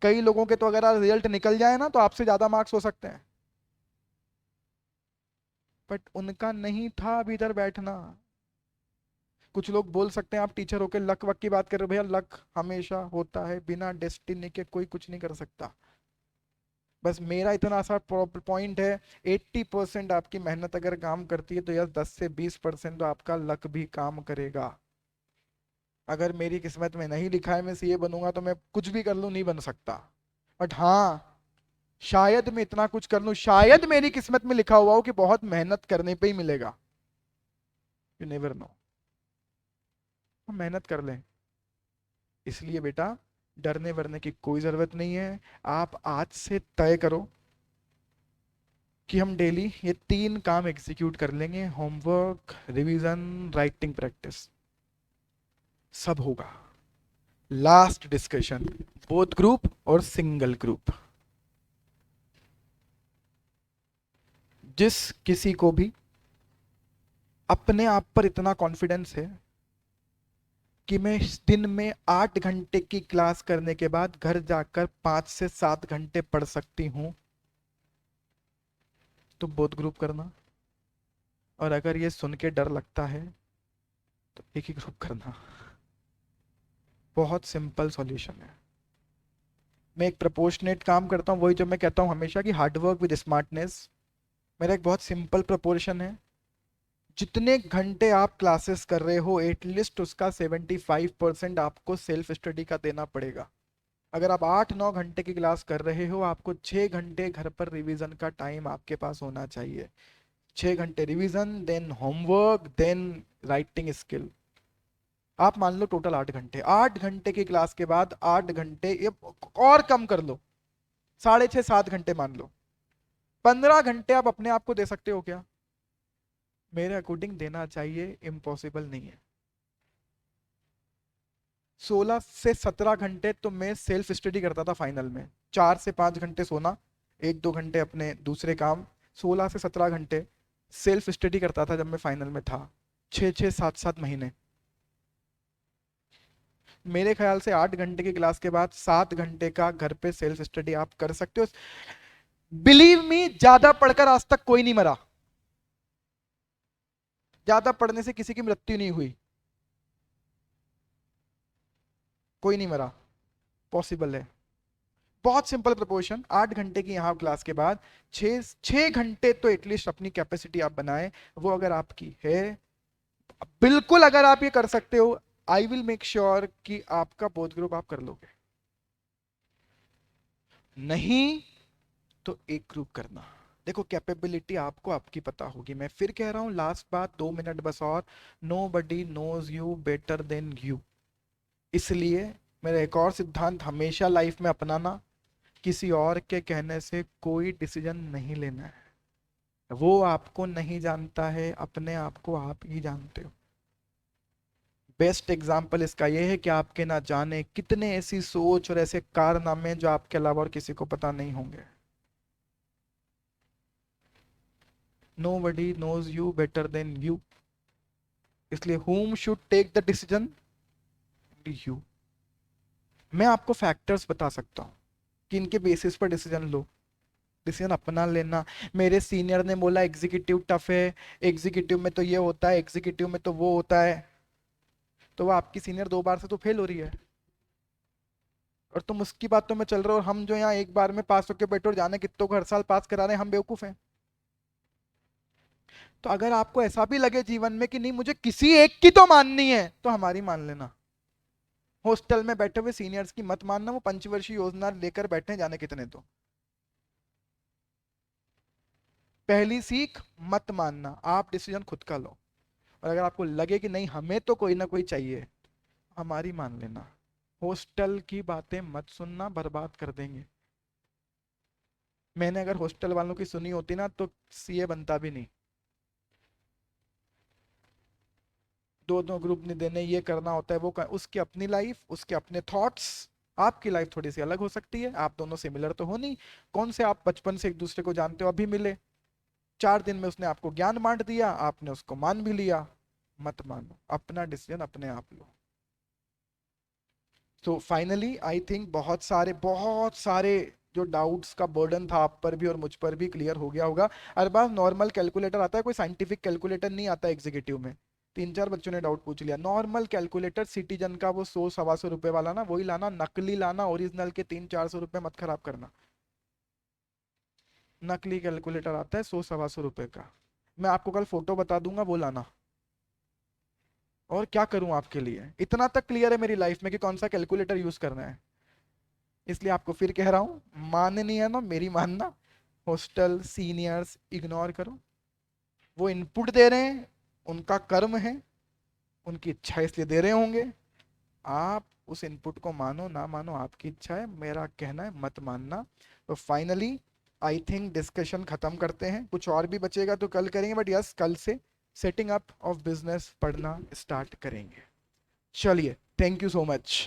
कई लोगों के तो अगर रिजल्ट निकल जाए ना तो आपसे ज्यादा मार्क्स हो सकते हैं, बट उनका नहीं था अभी इधर बैठना। कुछ लोग बोल सकते हैं आप टीचर होकर लक वक की बात कर रहे हो, भैया लक हमेशा होता है, बिना डेस्टिनी के कोई कुछ नहीं कर सकता। बस मेरा इतना सा पॉइंट है, 80% आपकी मेहनत अगर काम करती है तो यार 10 से 20% तो आपका लक भी काम करेगा। अगर मेरी किस्मत में नहीं लिखा है मैं सीए बनूंगा तो मैं कुछ भी कर लूं नहीं बन सकता। बट हाँ, शायद मैं इतना कुछ कर लूं, शायद मेरी किस्मत में लिखा हुआ हो कि बहुत मेहनत करने पे ही मिलेगा। You never know. हम मेहनत कर लें। इसलिए बेटा, डरने वरने की कोई जरूरत नहीं है। आप आज से तय करो कि हम डेली ये 3 काम एग्जीक्यूट कर लेंगे, होमवर्क, रिवीजन, राइटिंग प्रैक्टिस, सब होगा। लास्ट डिस्कशन, बोथ ग्रुप और सिंगल ग्रुप। जिस किसी को भी अपने आप पर इतना कॉन्फिडेंस है कि मैं इस दिन में 8 घंटे की क्लास करने के बाद घर जाकर 5 से 7 घंटे पढ़ सकती हूं, तो बोथ ग्रुप करना। और अगर ये सुन के डर लगता है तो एक ही ग्रुप करना। बहुत सिंपल सॉल्यूशन है। मैं एक प्रपोर्शनेट काम करता हूँ, वही जो मैं कहता हूँ हमेशा कि हार्डवर्क विद स्मार्टनेस। मेरा एक बहुत सिंपल प्रपोर्शन है, जितने घंटे आप क्लासेस कर रहे हो एटलीस्ट उसका 75% आपको सेल्फ स्टडी का देना पड़ेगा। अगर आप 8-9 घंटे की क्लास कर रहे हो, आपको 6 घंटे घर पर रिवीजन का टाइम आपके पास होना चाहिए। 6 घंटे revision, then homework, then writing skill. आप मान लो टोटल 8 घंटे, 8 घंटे की क्लास के बाद 8 घंटे, ये और कम कर लो, 6.5-7 घंटे मान लो। 15 घंटे आप अपने आप को दे सकते हो क्या? मेरे अकॉर्डिंग देना चाहिए, इम्पॉसिबल नहीं है। 16 से 17 घंटे तो मैं सेल्फ स्टडी करता था फाइनल में, 4 से 5 घंटे सोना, 1-2 घंटे अपने दूसरे काम। 16 से 17 घंटे सेल्फ स्टडी करता था जब मैं फाइनल में था, 6-6, 7-7 महीने। मेरे ख्याल से 8 घंटे की क्लास के बाद 7 घंटे का घर पे सेल्फ स्टडी आप कर सकते हो। बिलीव मी, ज्यादा पढ़कर आज तक कोई नहीं मरा, ज्यादा पढ़ने से किसी की मृत्यु नहीं हुई, कोई नहीं मरा। पॉसिबल है। बहुत सिंपल प्रपोर्शन, 8 घंटे की यहाँ क्लास के बाद 6 6 घंटे तो एटलीस्ट अपनी कैपेसिटी आप बनाएं। वो अगर आपकी है, बिल्कुल अगर आप ये कर सकते हो, आई विल मेक श्योर कि आपका बोथ ग्रुप आप कर लोगे। नहीं तो एक ग्रुप करना। देखो कैपेबिलिटी आपको आपकी पता होगी। मैं फिर कह रहा हूं, लास्ट बात, 2 मिनट बस और। Nobody knows you better than you. इसलिए मेरा एक और सिद्धांत हमेशा लाइफ में अपनाना, किसी और के कहने से कोई डिसीजन नहीं लेना है। वो आपको नहीं जानता है, अपने आप को आप ही जानते हो। बेस्ट एग्जाम्पल इसका यह है कि आपके ना जाने कितने ऐसी सोच और ऐसे कारनामे जो आपके अलावा और किसी को पता नहीं होंगे। Nobody knows you better than you. इसलिए whom should take the decision? You। मैं आपको फैक्टर्स बता सकता हूँ कि इनके बेसिस पर डिसीजन लो, डिसीजन अपना लेना। मेरे सीनियर ने बोला एग्जीक्यूटिव टफ है, एग्जीक्यूटिव में तो ये होता है, एग्जीक्यूटिव में तो वो होता है, तो वो आपकी सीनियर 2 बार से तो फेल हो रही है। और तुम उसकी बातों में चल रहे हो, और हम जो यहाँ एक बार में पास होके बैठे और जाने कितनों को हर साल पास करा रहे हैं, हम बेवकूफ हैं। तो अगर आपको ऐसा भी लगे जीवन में कि नहीं मुझे किसी एक की तो माननी है, तो हमारी मान लेना। हॉस्टल में बैठे हुए सीनियर्स की मत मानना, वो पंचवर्षीय योजना लेकर बैठे हैं जाने कितने तो। पहली सीख, मत मानना, आप डिसीजन खुद का लो। और अगर आपको लगे कि नहीं हमें तो कोई ना कोई चाहिए, हमारी मान लेना। हॉस्टल की बातें मत सुनना, बर्बाद कर देंगे। मैंने अगर हॉस्टल वालों की सुनी होती ना तो सीए बनता भी नहीं। दो दो ग्रुप नहीं देने, ये करना होता है, उसकी अपनी लाइफ, उसके अपने थॉट्स। आपकी लाइफ थोड़ी सी अलग हो सकती है, आप दोनों सिमिलर तो हो नहीं। कौन से आप बचपन से एक दूसरे को जानते हो, अभी मिले, 4 दिन में उसने आपको ज्ञान बांट दिया, आपने उसको मान भी लिया। मत मानो, अपना डिसीजन अपने आप लो। तो फाइनली आई थिंक बहुत सारे जो डाउट्स का बर्डन था आप पर भी और मुझ पर भी क्लियर हो गया होगा। अरबाज, नॉर्मल कैलकुलेटर आता है, कोई साइंटिफिक कैलकुलेटर नहीं आता एग्जीक्यूटिव में। 3-4 बच्चों ने डाउट पूछ लिया। नॉर्मल कैलकुलेटर सिटीजन का, वो 100-125 रुपए वाला ना, वही लाना, नकली लाना, ओरिजिनल के 300-400 रुपए मत खराब करना। नकली कैलकुलेटर आता है 100-125 रुपए का। मैं आपको कल फोटो बता दूंगा, वो लाना। और क्या करूं आपके लिए, इतना तक क्लियर है मेरी लाइफ में कि कौन सा कैलकुलेटर यूज करना है। इसलिए आपको फिर कह रहा हूं, माननी है ना मेरी मानना। हॉस्टल सीनियर्स इग्नोर करो। वो इनपुट दे रहे हैं, उनका कर्म है, उनकी इच्छा इसलिए दे रहे होंगे। आप उस इनपुट को मानो ना मानो आपकी इच्छा है, मेरा कहना है मत मानना। तो फाइनली आई थिंक डिस्कशन खत्म करते हैं। कुछ और भी बचेगा तो कल करेंगे, बट यस, कल से सेटिंग अप ऑफ बिजनेस पढ़ना स्टार्ट करेंगे। चलिए, थैंक यू सो मच।